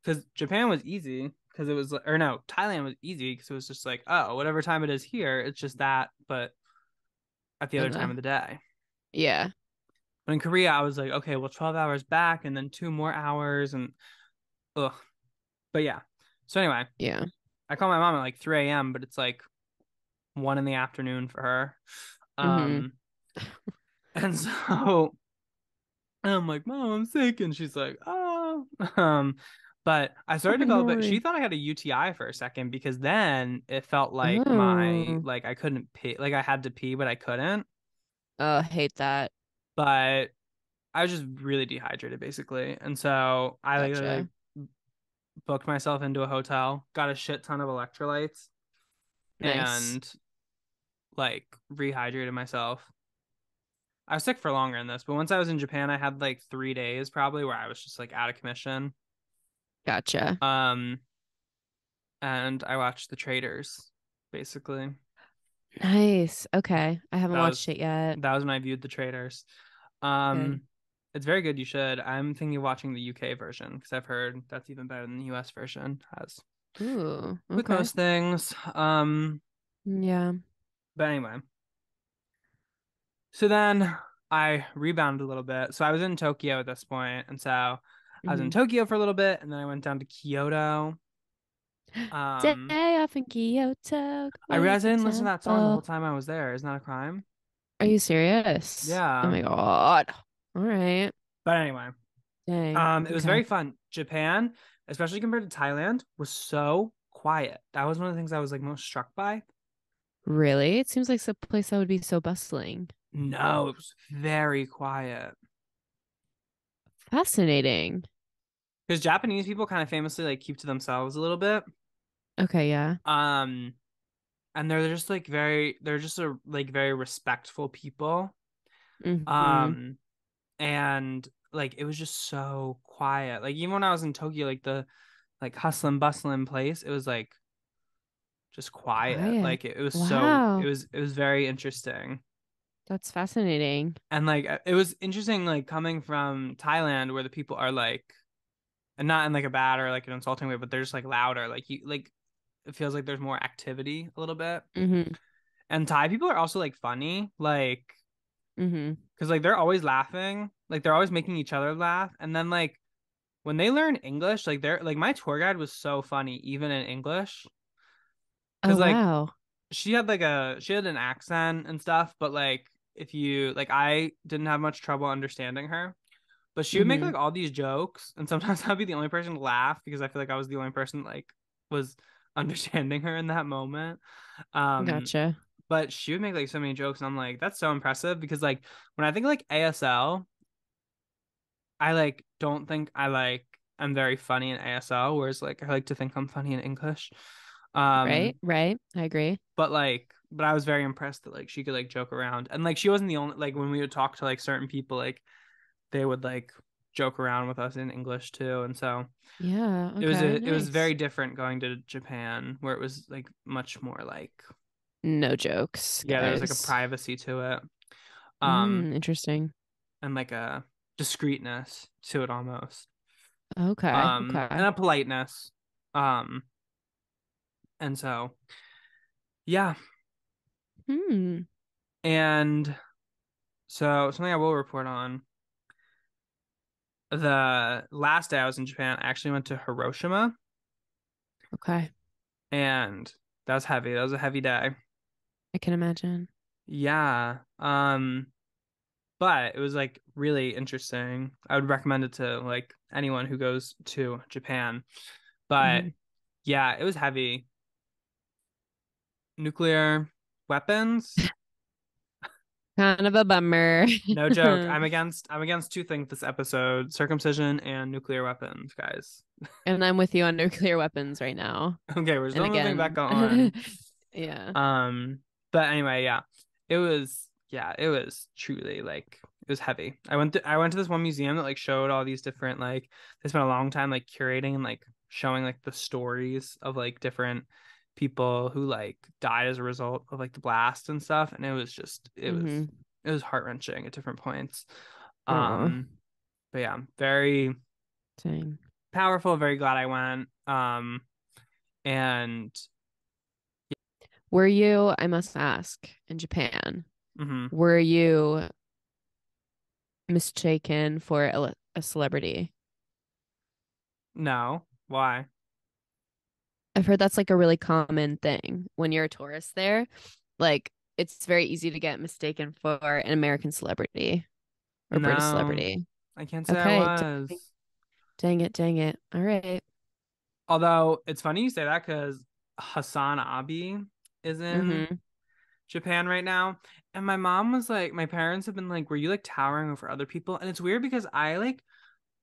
because Japan was easy because it was, or no, Thailand was easy because it was just like, oh, whatever time it is here, it's just that, but at the other And time of the day. yeah. But in Korea, I was like, okay, well, 12 hours back and then 2 more hours and ugh. But yeah. So anyway, Yeah. I call my mom at like 3 a.m., but it's like 1 in the afternoon for her. Mm-hmm. Um, and so I'm like, Mom, I'm sick. And she's like, oh. But I started Oh, to develop it. She no. thought I had a UTI for a second because then it felt like Oh. like I couldn't pee, like I had to pee, but I couldn't. Oh, hate that. But I was just really dehydrated basically. And so I like Gotcha. booked myself into a hotel, got a shit ton of electrolytes, Nice. and like rehydrated myself. I was sick for longer than this, but once I was in Japan, I had like 3 days probably where I was just like out of commission. Gotcha. Um, and I watched The Traders, basically. Nice. Okay. I haven't That watched was it yet. that was when I viewed The Traders. Good. Um, it's very good. You should. I'm thinking of watching the UK version because I've heard that's even better than the US version, as Ooh, with okay. most things. Yeah. But anyway, so then I rebounded a little bit. So I was in Tokyo at this point, and so I was in Hmm. Tokyo for a little bit, and then I went down to Kyoto. Day Um, off in Kyoto, I going realized I to didn't listen to that song the whole temple. time I was there. Isn't that a crime? Are you serious? Oh Yeah. my God. All right. But anyway, Dang. it was Okay. very fun. Japan, especially compared to Thailand, was so quiet. That was one of the things I was like most struck by. Really? It seems like a place that would be so bustling. No, it was very quiet. Fascinating. Because Japanese people kind of famously like keep to themselves a little bit. Okay, yeah. Um, and they're just like they're just a like very respectful people. Mm-hmm. Um, and like it was just so quiet. Like even when I was in Tokyo, like the like hustling bustling place, it was like just quiet. Quiet. Like it was so Wow. it was very interesting. That's fascinating. And like it was interesting like coming from Thailand where the people are like and not in like a bad or like an insulting way, but they're just like louder. Like you like it feels like there's more activity a little bit. Mm-hmm. And Thai people are also like funny, like Mm-hmm. because like they're always laughing, like they're always making each other laugh. And then like when they learn English, like they're like my tour guide was so funny even in English Oh, because like wow. she had an accent and stuff, but like if you like I didn't have much trouble understanding her. But she would make Mm-hmm. like all these jokes, and sometimes I'd be the only person to laugh because I feel like I was the only person like was understanding her in that moment. Um, Gotcha. but she would make like so many jokes, and I'm like, that's so impressive because like when I think like ASL, I like don't think I like I'm very funny in ASL, whereas like I like to think I'm funny in English. Right, Um, right. I agree. but I was very impressed that like she could like joke around, and like she wasn't the only like when we would talk to like certain people like they would like joke around with us in English too. And so Yeah, okay, it was very nice. different going to Japan where it was like much more like No jokes, yeah, there was like a guys. privacy to it. Um Interesting. and like a discreetness to it almost. Okay, And okay. a politeness. Um and so yeah. Hmm. And so something I will report on the last day I was in Japan, I actually went to Hiroshima, Okay. and that was heavy. That was a heavy day. I can imagine. Yeah. But it was like really interesting. I would recommend it to like anyone who goes to Japan. But Hmm. yeah, it was heavy. Nuclear weapons. Kind of a bummer. No joke. I'm against two things this episode: circumcision and nuclear weapons, guys. And I'm with you on nuclear weapons right now. Okay, we're And still moving back again, on. yeah. Um, but anyway, yeah. It was truly like it was heavy. I went to this one museum that like showed all these different like they spent a long time like curating and like showing like the stories of like different people who like died as a result of like the blast and stuff. And it was just Hmm. it was heart-wrenching at different points. Oh, Um, but yeah, very dang. powerful, very glad I went. And Were you, I must ask, in Japan, mhm. were you mistaken for a celebrity? No, why? I've heard that's like a really common thing when you're a tourist there. Like, it's very easy to get mistaken for an American celebrity or British No, celebrity. I can't say I Okay, was. dang it, dang it. All right. Although it's funny you say that because Hassan Abi is in Mm-hmm. Japan right now. And my mom was like, my parents have been like, were you like towering over other people? And it's weird because I like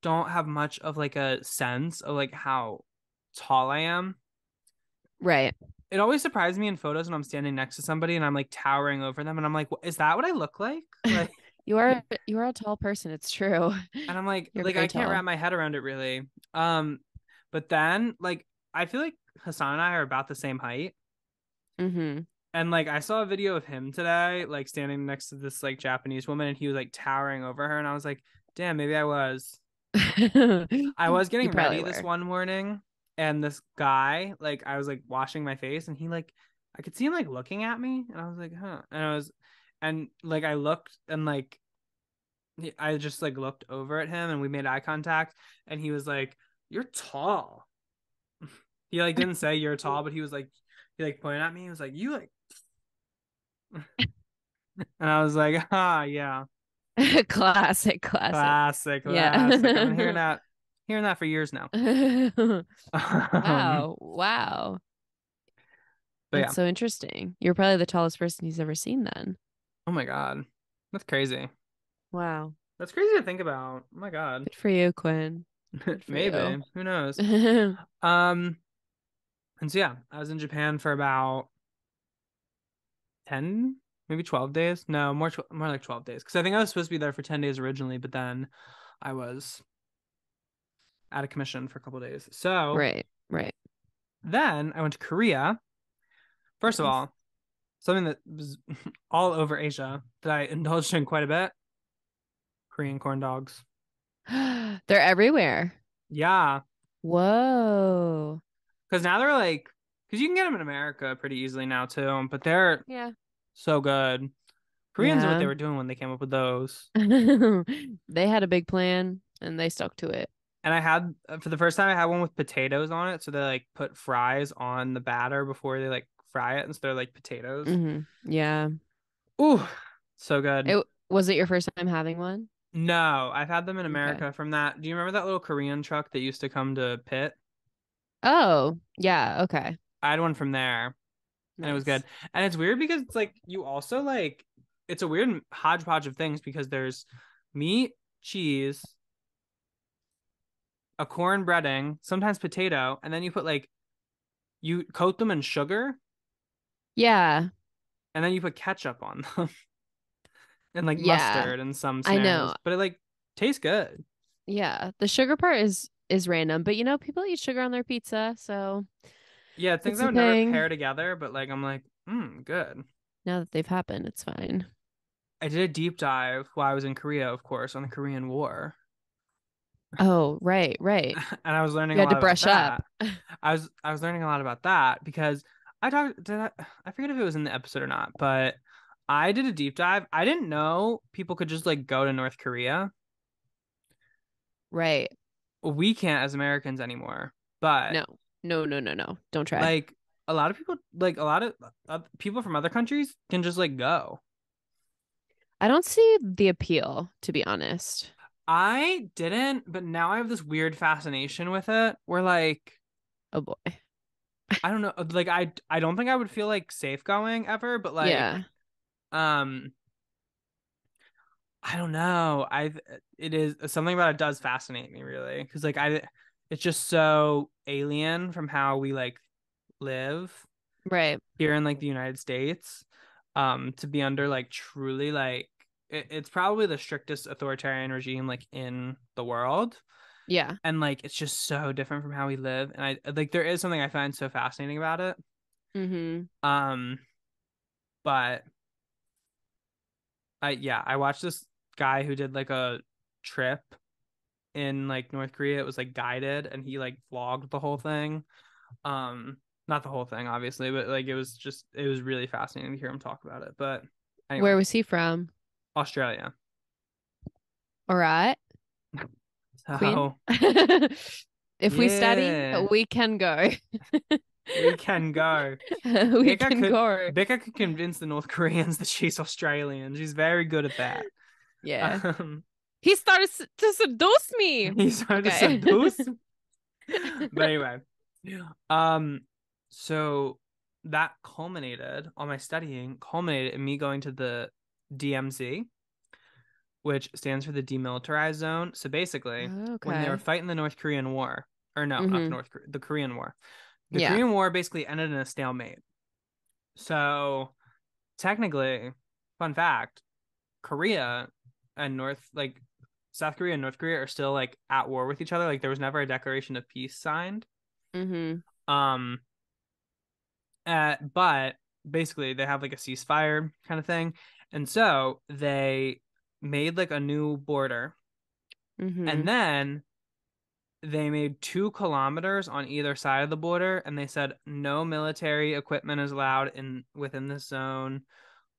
don't have much of like a sense of like how tall I am. Right. It always surprises me in photos when I'm standing next to somebody and I'm like towering over them and I'm like, is that what I look like? Like, You are a tall person. It's true. and I'm like, You're I very can't tall. wrap my head around it really. Um, but then like I feel like Hassan and I are about the same height. Mm-hmm. And like I saw a video of him today, like standing next to this like Japanese woman, and he was like towering over her, and I was like, damn, maybe I was. I was You getting probably ready this were. one morning, and this guy, like I was like washing my face, and he like I could see him like looking at me, and I was like, huh. And like I looked and like I just like looked over at him and we made eye contact, and he was like, you're tall. He like didn't say you're tall, but he like pointed at me, he was like, you like and I was like, ah yeah. Classic, classic. Classic, classic. I've been Yeah. hearing that for years now. Um, Wow. Wow. but That's yeah. so interesting. You're probably the tallest person he's ever seen then. Oh my God. That's crazy. Wow. That's crazy to think about. Oh my God. Good for you, Quinn. Good for you. Maybe. Who knows? Um, and so yeah, I was in Japan for about 10, maybe 12 days. No, more like 12 days. Because I think I was supposed to be there for 10 days originally, but then I was out of commission for a couple days. So Right, right. then I went to Korea. First of Nice. all, something that was all over Asia that I indulged in quite a bit. Korean corn dogs. They're everywhere. Yeah, Whoa. because now they're like, because you can get them in America pretty easily now too, but they're Yeah. so good. Koreans knew what Yeah. they were doing when they came up with those. They had a big plan and they stuck to it. And I had, for the first time, I had one with potatoes on it. So they like put fries on the batter before they like fry it. And so they're like potatoes. Yeah. Ooh, so good. It was it your first time having one? No, I've had them in Okay. America from that. Do you remember that little Korean truck that used to come to Pitt? Oh, yeah. Okay. I had one from there and it was good. Nice. And it's weird because it's like you also like it's a weird hodgepodge of things because there's meat, cheese, a corn breading, sometimes potato, and then you put like you coat them in sugar Yeah. and then you put ketchup on them and like Yeah. mustard in some I know. scenarios. But it like tastes good. Yeah. The sugar part is random, but people eat sugar on their pizza, so Yeah, things it's I a would never thing. pair together, but like I'm like, good. Now that they've happened, it's fine. I did a deep dive while I was in Korea, of course, on the Korean War. Oh, right, right. And I was learning You a had to lot about brush up. that. I was learning a lot about that because I forget if it was in the episode or not, but I did a deep dive. I didn't know people could just like go to North Korea. Right. We can't as Americans anymore. But No. No, no, no, no. Don't try. like a lot of people, like a lot of people from other countries can just like go. I don't see the appeal, to be honest. I didn't, but now I have this weird fascination with it where like Oh boy. I don't know, like I don't think I would feel like safe going ever, but like Yeah. um I don't know. It is something about it does fascinate me really because like I it's just so alien from how we like live Right. here in like the United States. To be under like truly like it's probably the strictest authoritarian regime like in the world. Yeah. And like it's just so different from how we live. And I like there is something I find so fascinating about it. Mm-hmm. Um, but I watched this guy who did like a trip in like North Korea. It was like guided and he like vlogged the whole thing. Not the whole thing, obviously, but like it was really fascinating to hear him talk about it. But Where anyway, was he from? Australia. All right. Queen. So If we study, yeah, we can go. we can go. We Becca can could go. Becca could convince the North Koreans that she's Australian. She's very good at that. Yeah. Um, He started to seduce me. he started to Okay. seduce. But anyway, um, so that culminated all my studying culminated in me going to the DMZ, which stands for the Demilitarized Zone. So basically, when they were Okay. fighting the North Korean War, or no, not the Mm-hmm. North Korea, the Korean War. The Yeah. Korean War basically ended in a stalemate. So technically, fun fact, Korea and South Korea and North Korea are still like at war with each other. Like there was never a declaration of peace signed. Mm-hmm. Um, but basically they have like a ceasefire kind of thing, and so they made like a new border, Mm-hmm. and then they made 2 kilometers on either side of the border, and they said no military equipment is allowed in within this zone.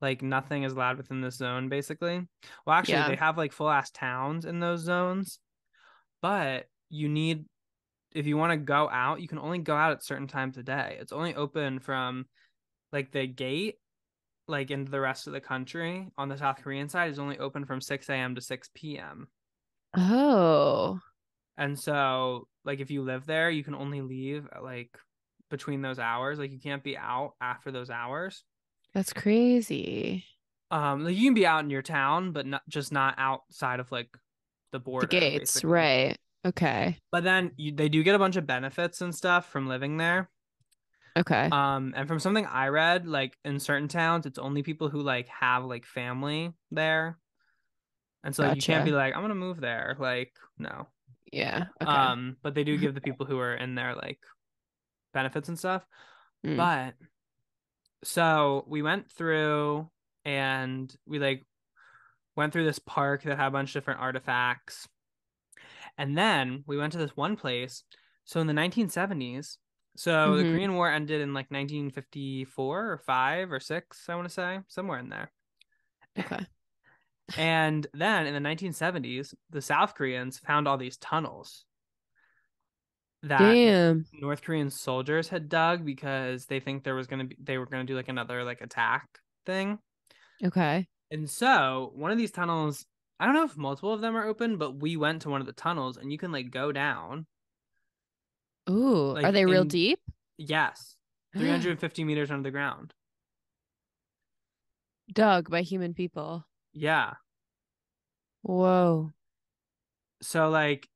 Like nothing is allowed within this zone, basically. Well, actually, Yeah. they have like full ass towns in those zones, but if you want to go out, you can only go out at certain times of day. It's only open from like the gate, like into the rest of the country on the South Korean side is only open from 6 a.m. to 6 p.m. Oh, And so, like, if you live there, you can only leave at like between those hours. Like, you can't be out after those hours. that's crazy. Like you can be out in your town, but not outside of like the The border, gates, basically. right. Okay. But then they do get a bunch of benefits and stuff from living there. Okay. And from something I read, like in certain towns, it's only people who like have like family there. And so like you can't be Gotcha. like, I'm gonna move there. Like, no. Yeah. Okay. But they do give the people who are in there like benefits and stuff. Mm. But so we went through and we like went through this park that had a bunch of different artifacts. And then we went to this one place. So in the 1970s, so the Mm-hmm. Korean War ended in like 1954 or 5 or 6, I want to say, somewhere in there. Okay. And then in the 1970s, the South Koreans found all these tunnels that Damn. North Korean soldiers had dug because they think they were going to do like another like attack thing. Okay. And so one of these tunnels, I don't know if multiple of them are open, but we went to one of the tunnels and you can like go down Ooh, are like they real in deep? yes, 350 meters under the ground. Dug by human people. Yeah. Whoa. So like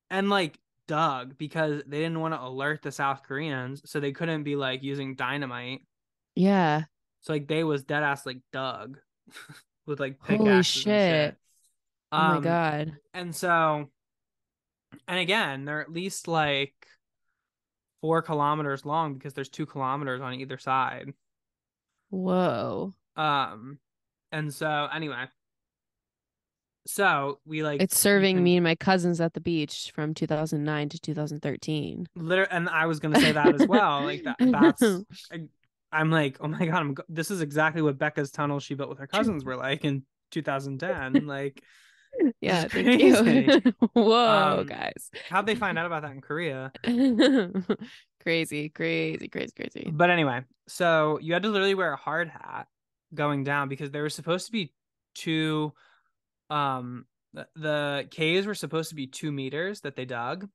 and like dug because they didn't want to alert the South Koreans, so they couldn't be like using dynamite. Yeah. So like they was dead ass like dug with like Holy pickaxes and shit. shit. Oh my Um God. and so and again, they're at least like 4 kilometers long because there's 2 kilometers on either side. Whoa. Um and so anyway, so we like It's you serving can me and my cousins at the beach from 2009 to 2013. literally, and I was gonna say that as well. Like I'm like, oh my God, this is exactly what Becca's tunnel she built with her cousins were like in 2010. Like, Yeah, It's thank you. crazy. Whoa, Um, guys. how'd they find out about that in Korea? Crazy, crazy, crazy, crazy. But anyway, so you had to literally wear a hard hat going down because there was supposed to be two the caves were supposed to be 2 meters that they dug.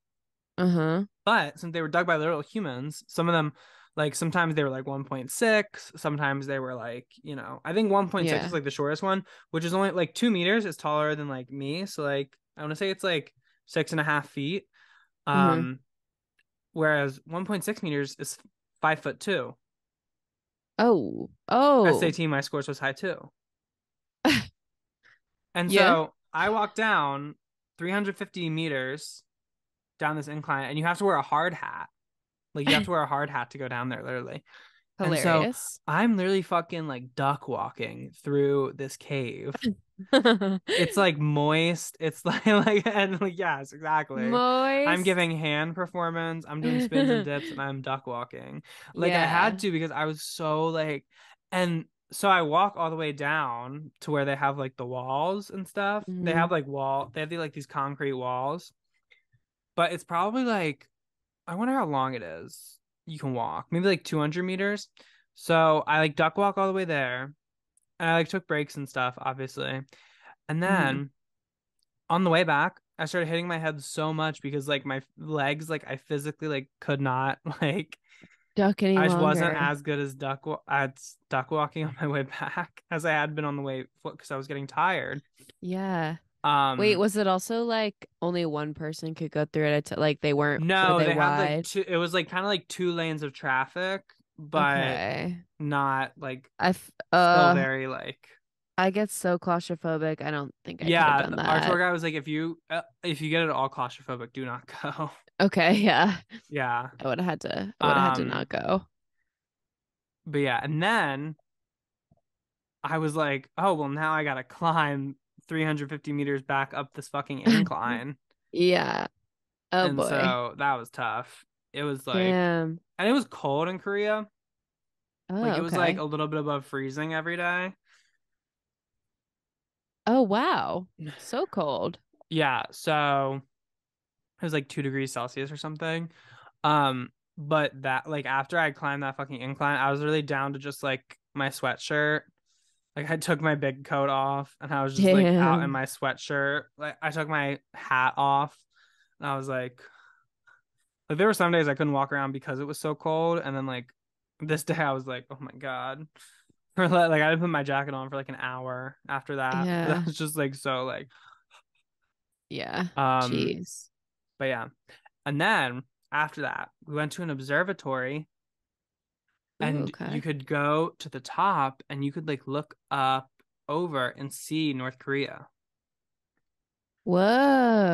Uh-huh. But since they were dug by literal humans, some of them, like sometimes they were like 1.6, sometimes they were like, I think 1.6 is Yeah. like the shortest one, which is only like 2 meters is taller than like me. So like I want to say it's like 6.5 feet. Mm-hmm. Um, whereas 1.6 meters is 5'2". Oh. Oh. SAT, my scores was high too. And Yeah. so I walked down 350 meters down this incline, and you have to wear a hard hat. Like you have to wear a hard hat to go down there, literally. And so Hilarious. I'm literally fucking like duck walking through this cave. It's like moist. It's like and like yes, exactly. I'm Moist. giving hand performance. I'm doing spins and dips, and I'm duck walking. Like I had Yeah. to because I was so like, and so I walk all the way down to where they have like the walls and stuff. They Mm-hmm. have like They have like these concrete walls, but it's probably like I wonder how long it is. You can walk maybe like 200 meters. So I like duck walk all the way there, and I like took breaks and stuff, obviously. And Mm-hmm. then on the way back, I started hitting my head so much because like my legs, like I physically like could not like Duck any I just wasn't longer. as good as at duck walking on my way back as I had been on the way because I was getting tired. Yeah. Wait, Um, was it also like only one person could go through it? Like were no, they they had like wide? two. It was like kind of like 2 lanes of traffic, but Okay. not like I f still very like I get so claustrophobic. I don't think I could have yeah. done Our tour that. guy was like, if you get it all claustrophobic, do not go. Okay, yeah. Yeah. I would have had to not Um, go. but yeah, and then I was like, oh well, now I gotta climb 350 meters back up this fucking incline, Yeah. Oh and boy. so that was tough. It was like, Damn. and it was cold in Korea. Like Oh, it was like okay. a little bit above freezing every day. Oh, wow. So cold. Yeah, so it was like 2 degrees Celsius or something. But that like after I climbed that fucking incline, I was really down to just like my sweatshirt. Like I took my big coat off and I was just like out in Damn. my sweatshirt. Like I took my hat off and I was like there were some days I couldn't walk around because it was so cold. And then like this day I was like, oh my God. For like I didn't put my jacket on for like an hour after that. That Yeah. was just like so like Yeah. um Jeez. but yeah. And then after that, we went to an observatory Ooh, and you okay. could go to the top and you could like look up over and see North Korea.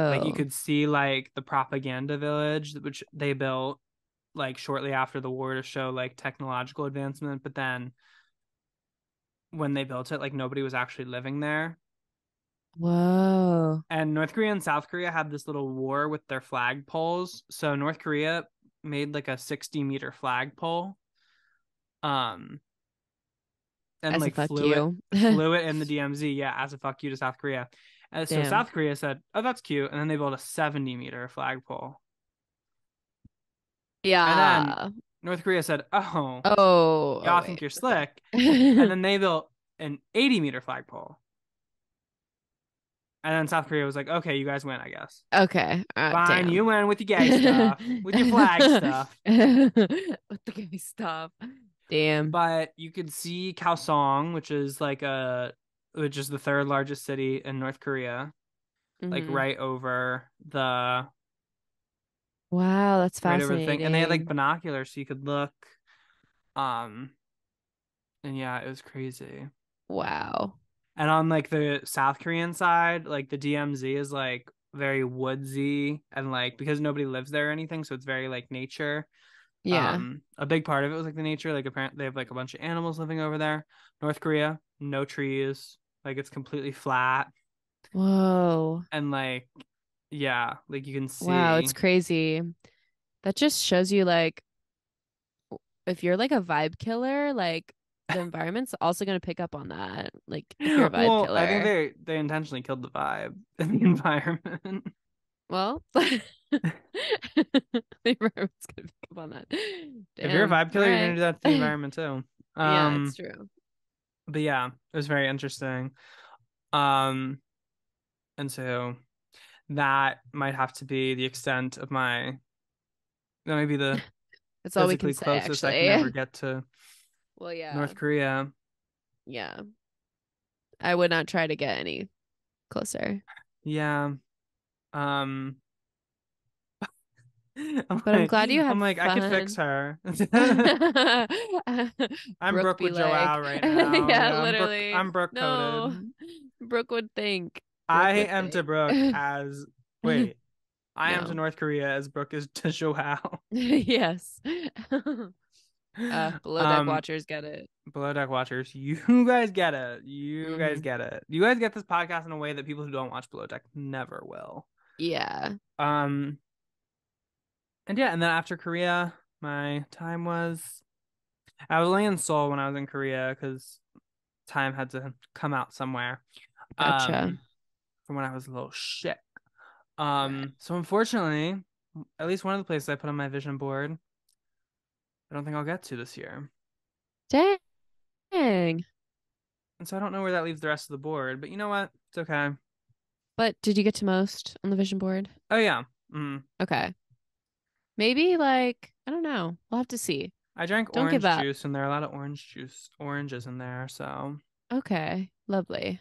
Like you Whoa. could see like the propaganda village which they built like shortly after the war to show like technological advancement, but then when they built it like nobody was actually living there. Whoa. And North Korea and South Korea had this little war with their flagpoles. So North Korea made like a 60-meter flagpole um and As a like fuck flew it you. flew it in the DMZ, yeah, as a fuck you to South Korea. And so Damn. South Korea said, "Oh, that's cute," and then they built a 70-meter flagpole. And then Yeah. North Korea said, "Oh, Oh, oh y'all think wait. you're Okay. slick," and then they built an 80-meter flagpole. And then South Korea was like, "Okay, you guys win, I guess. Okay. Fine, Damn. you win with your gay stuff, with your flag stuff." What the gay stuff? Damn. But you could see Kaohsiung, which is the third largest city in North Korea, like Hmm. Wow, that's right over the thing, and they had like fascinating. binoculars so you could look. Um, and yeah, it was crazy. Wow. And on like the South Korean side, like the DMZ is like very woodsy and like because nobody lives there or anything, so it's very like nature. Yeah. A big part of it was like the nature. Like apparently they have like a bunch of animals living over there. North Korea, no trees. Like it's completely flat. Whoa. And like yeah, like you can Wow, it's see. crazy. That just shows you like if you're like a vibe killer, like the environment's also going to pick up on that. Like if you're a vibe Well, I think killer. they intentionally killed the vibe in the environment. Well, the environment's going to pick up on that. If you're a Damn. vibe All killer, you're gonna right. do that to the environment too. Yeah, it's true. But yeah, it was very interesting. Um, and so that might have to be the extent of my that might be the That's all we can physically say, closest I can ever actually. get to Well, yeah. North Korea. Yeah. I would not try to get any closer. Yeah. Um But I'm glad you I'm had like I could fix fun. her. I'm Brooke Brooke be with like, Joao right now. yeah, Yeah, literally. I'm Brooke No, coded. Brooke would think. I Brooke would am to think. Brooke as wait, I am to No. North Korea as Brooke is to Joao. Yes. Below deck Um watchers get it. Below Deck Watchers, you guys get it. You guys Hmm. get it. You guys get this podcast in a way that people who don't watch Below Deck never will. Yeah. Um, and yeah, and then after Korea, my time was I was only in Seoul when I was in Korea because time had to come out somewhere. Gotcha. From when I was a little shit. Right. So unfortunately, at least one of the places I put on my vision board, I don't think I'll get to this year. Dang. And so I don't know where that leaves the rest of the board, but you know what? It's okay. But did you get to most on the vision board? Oh yeah. Mm. Okay. Maybe like, I don't know. We'll have to see. I drank Don't give orange up. juice and there are a lot of oranges in there, so Okay. Lovely.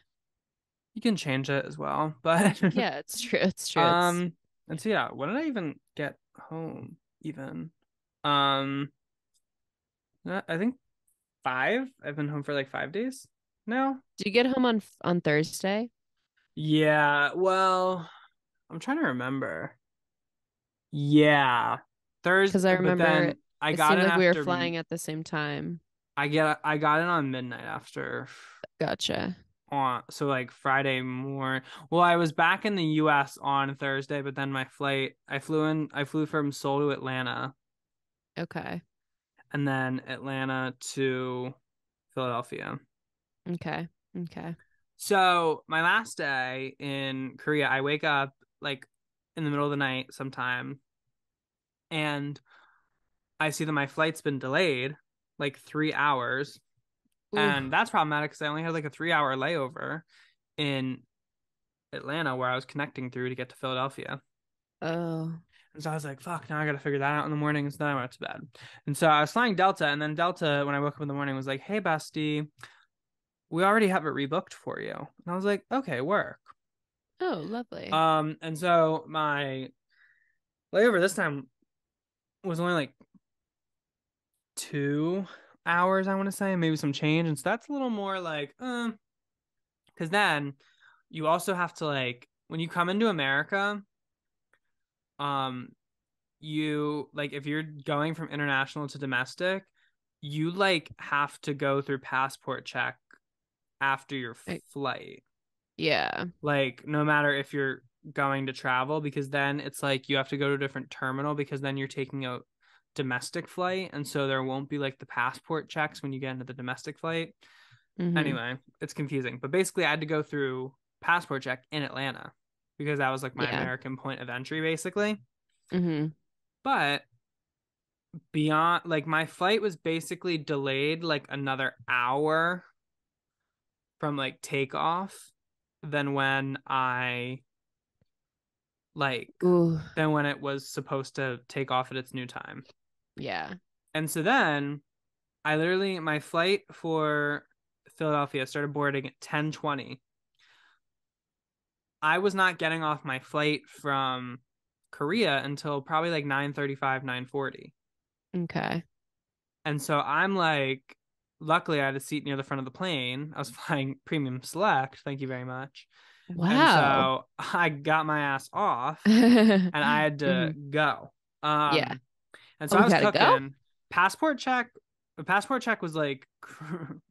you can change it as well. But Yeah, it's true. It's true. It's um and so yeah, when did I even get home even? Um I think 5. I've been home for like 5 days now. did you get home on Thursday? Yeah, well, I'm trying to remember. Yeah. Because I Thursday, but remember then I it got seemed in like we were after flying at the same time. I got in on midnight after Gotcha. on so like Friday morning. Well, I was back in the US on Thursday, but then my flight I flew from Seoul to Atlanta Okay. and then Atlanta to Philadelphia. Okay. Okay. So my last day in Korea, I wake up like in the middle of the night sometime and I see that my flight's been delayed like 3 hours. Ooh. And that's problematic because I only had like a 3 hour layover in Atlanta where I was connecting through to get to Philadelphia. Oh. And so I was like, fuck, now I got to figure that out in the morning. So then I went to bed. And so I was flying Delta. And then Delta, when I woke up in the morning, was like, hey, bestie, we already have it rebooked for you. And I was like, okay, work. Oh, lovely. And so my layover this time was only like 2 hours, I want to say, maybe some change. And so that's a little more like, because then you also have to like, when you come into America, um, you like if you're going from international to domestic, you like have to go through passport check after your I, flight. yeah. Like no matter if you're going to travel, because then it's like you have to go to a different terminal because then you're taking a domestic flight, and so there won't be like the passport checks when you get into the domestic flight. Mm-hmm. Anyway, it's confusing, but basically I had to go through passport check in Atlanta because that was like my Yeah. American point of entry basically. Mm-hmm. But beyond like my flight was basically delayed like another hour from like takeoff than when I like Ooh. than when it was supposed to take off at its new time. Yeah. And so then I literally my flight for Philadelphia started boarding at 10:20. I was not getting off my flight from Korea until probably like 9:35, 9:40. Okay. And so I'm like, luckily I had a seat near the front of the plane. I was flying premium select. Thank you very much. And Wow. so I got my ass off and I had to Hmm. go. Yeah. And so Oh, I we was gotta go? cooking. Passport check. The passport check was like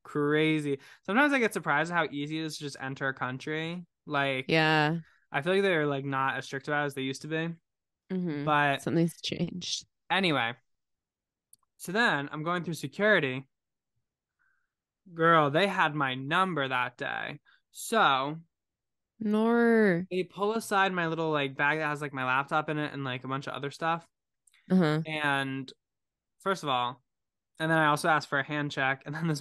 crazy. Sometimes I get surprised at how easy it is to just enter a country. Like, Yeah. I feel like they're like not as strict about it as they used to be. Mm-hmm. But Something's changed. anyway, so then I'm going through security girl, they had my number that day. So Nor. they pull aside my little like bag that has like my laptop in it and like a bunch of other stuff. Uh-huh. And first of all, and then I also asked for a hand check. And then this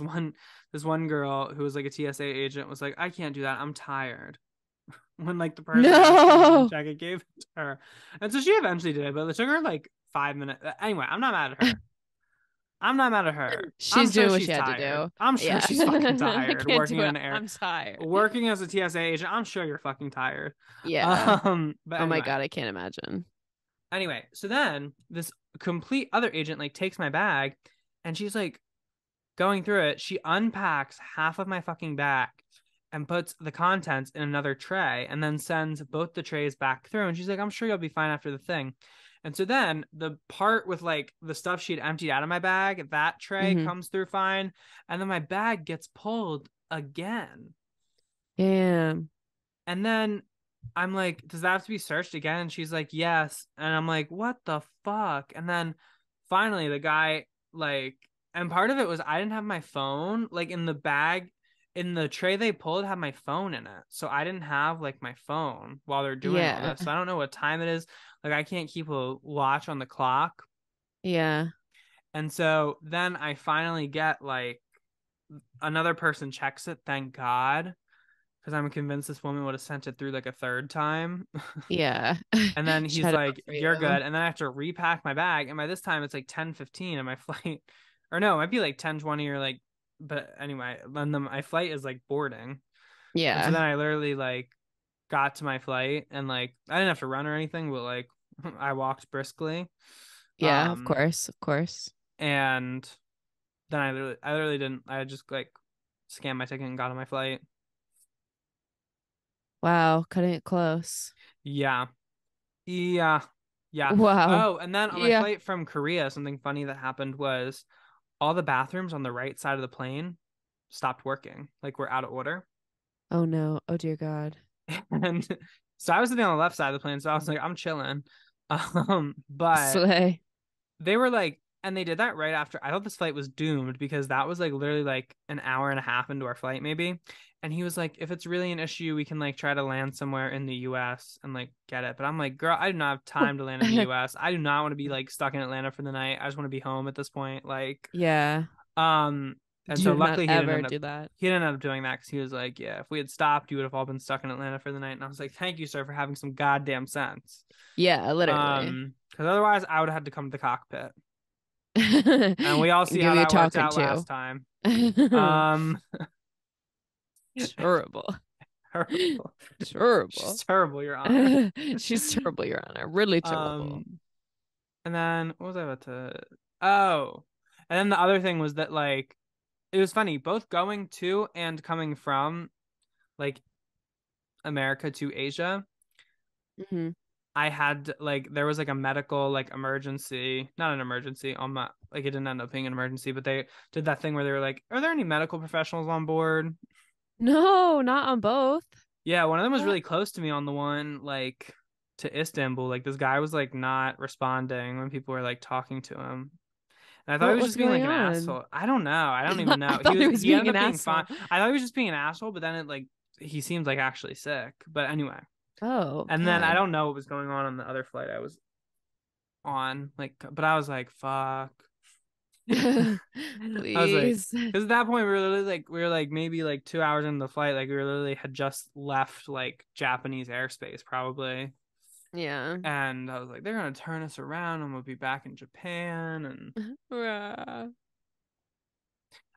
one girl who was like a TSA agent was like, I can't do that. I'm tired. When like the person asked for a hand No. check, it gave it to her. And so she eventually did it, but it took her like 5 minutes. Anyway, I'm not mad at her. I'm not mad at her. I'm She's sure doing what she's she had to tired. do. I'm sure Yeah. she's fucking I tired can't working do in it. an air I'm tired. working as a TSA agent. I'm sure you're fucking tired. Yeah. But Oh my anyway. God, I can't imagine. Anyway, so then this complete other agent like takes my bag and she's like going through it. She unpacks half of my fucking bag and puts the contents in another tray and then sends both the trays back through. And she's like, I'm sure you'll be fine after the thing. And so then the part with like the stuff she'd emptied out of my bag, that tray Mm-hmm. comes through fine. And then my bag gets pulled again. Damn. And then I'm like, does that have to be searched again? And she's like, yes. And I'm like, what the fuck? And then finally the guy like, and part of it was I didn't have my phone like in the bag. In the tray they pulled had my phone in it. So I didn't have like my phone while they're doing all Yeah. this. So I don't know what time it is. Like I can't keep a watch on the clock. Yeah. And so then I finally get like another person checks it, thank God. Because I'm convinced this woman would have sent it through like a third time. Yeah. And then he's Shut up like, for you're you. good. And then I have to repack my bag. And by this time it's like 10:15 and my flight, or no, it might be like 10:20 or like, but anyway, then my flight is like boarding. And so Yeah. then I literally like got to my flight and like I didn't have to run or anything, but like I walked briskly. Yeah, of Um, course. Of course. and then I literally didn't, I just like scanned my ticket and got on my flight. Wow, cutting it close. Yeah. Yeah. Yeah. Wow. Oh, and then on my Yeah. flight from Korea, something funny that happened was all the bathrooms on the right side of the plane stopped working. Like we're out of order. Oh no. Oh dear God. And so I was sitting on the left side of the plane, so I was like, I'm chilling. But Slay. they were like, and they did that right after. I thought this flight was doomed because that was like literally like an hour and a half into our flight, maybe. And he was like, if it's really an issue, we can like try to land somewhere in the US and like get it. But I'm like, girl, I do not have time to land in the US. I do not want to be like stuck in Atlanta for the night. I just want to be home at this point. Like, Yeah. um, and so Do not luckily ever do that. he didn't end up doing that because he was like, yeah, if we had stopped, you would have all been stuck in Atlanta for the night. And I was like, thank you, sir, for having some goddamn sense. Yeah, literally. Because otherwise I would have had to come to the cockpit. And we all And see give how you a that worked talking out last to. time. Um, Terrible. terrible. Terrible. She's terrible, Your Honor. She's terrible, Your Honor. Really terrible. And then what was I about to? Oh, and then the other thing was that like it was funny, both going to and coming from like America to Asia. Hmm. I had like there was like a medical like emergency, not an emergency on my like it didn't end up being an emergency, but they did that thing where they were like, "Are there any medical professionals on board?" No, not on both. Yeah, one of them was What? really close to me on the one like to Istanbul. Like this guy was like not responding when people were like talking to him. And I thought he What was was just being going like an on? asshole. I don't know. I don't even I know. thought he was He being ended an up being fine. asshole. I thought he was just being an asshole, but then it like he seemed like actually sick. But anyway. Oh, And then I God. don't know what was going on the other flight I was on. Like but I was like, fuck. I was like, Please. because at that point we were like maybe like 2 hours into the flight, like we were literally had just left like Japanese airspace probably, Yeah. and I was like, they're gonna turn us around and we'll be back in Japan, and Rah. that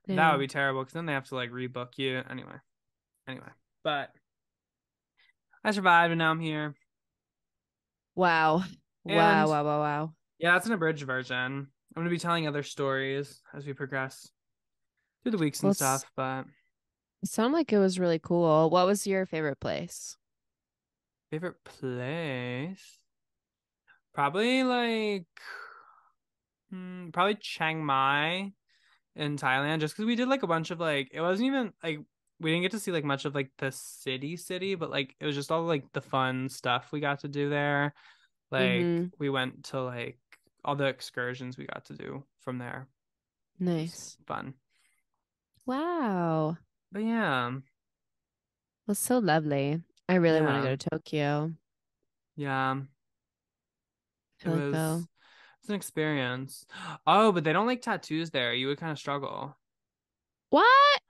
would Damn. be terrible because then they have to like rebook you anyway. But I survived and now I'm here, Wow. and Wow. Wow. Wow. Wow. yeah, that's an abridged version. I'm gonna be telling other stories as we progress through the weeks Well, and stuff, but it sounded like it was really cool. What was your favorite place? favorite place. Probably like probably Chiang Mai in Thailand just because we did like a bunch of like it wasn't even like we didn't get to see like much of like the city but like it was just all like the fun stuff we got to do there. Like Mm-hmm. we went to like all the excursions we got to do from there. It was Nice. fun. Wow. But yeah, Well, so lovely. I really want to yeah, go to Tokyo. yeah. I It feel like though. was it's an experience. Oh, but they don't like tattoos there. You would kind of struggle. What?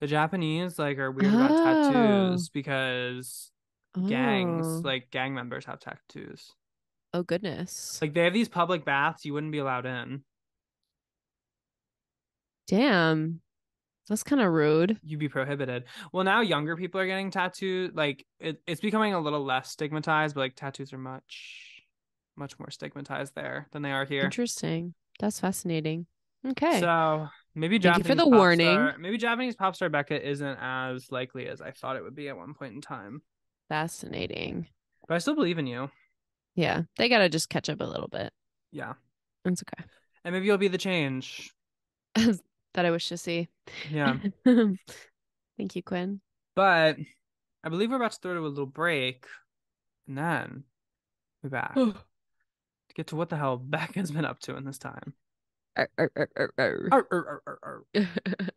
The Japanese like are weird about Oh. tattoos because gangs, Oh. like gang members have tattoos. Oh goodness. Like they have these public baths you wouldn't be allowed in. Damn. That's kind of rude. You'd be prohibited. Well, now younger people are getting tattooed. Like it's becoming a little less stigmatized, but like tattoos are much more stigmatized there than they are here. Interesting. That's fascinating. Okay. So Thank you for the warning. Maybe Japanese pop star Becca isn't as likely as I thought it would be at one point in time. Fascinating. But I still believe in you. Yeah. They gotta just catch up a little bit. Yeah. It's okay. And maybe you'll be the change. That I wish to see. Yeah. Thank you, Quinn. But I believe we're about to throw to a little break. And then we're back to get to what the hell Becca's been up to in this time. Arr, arr, arr, arr, arr. Arr, arr, arr, arr, arr.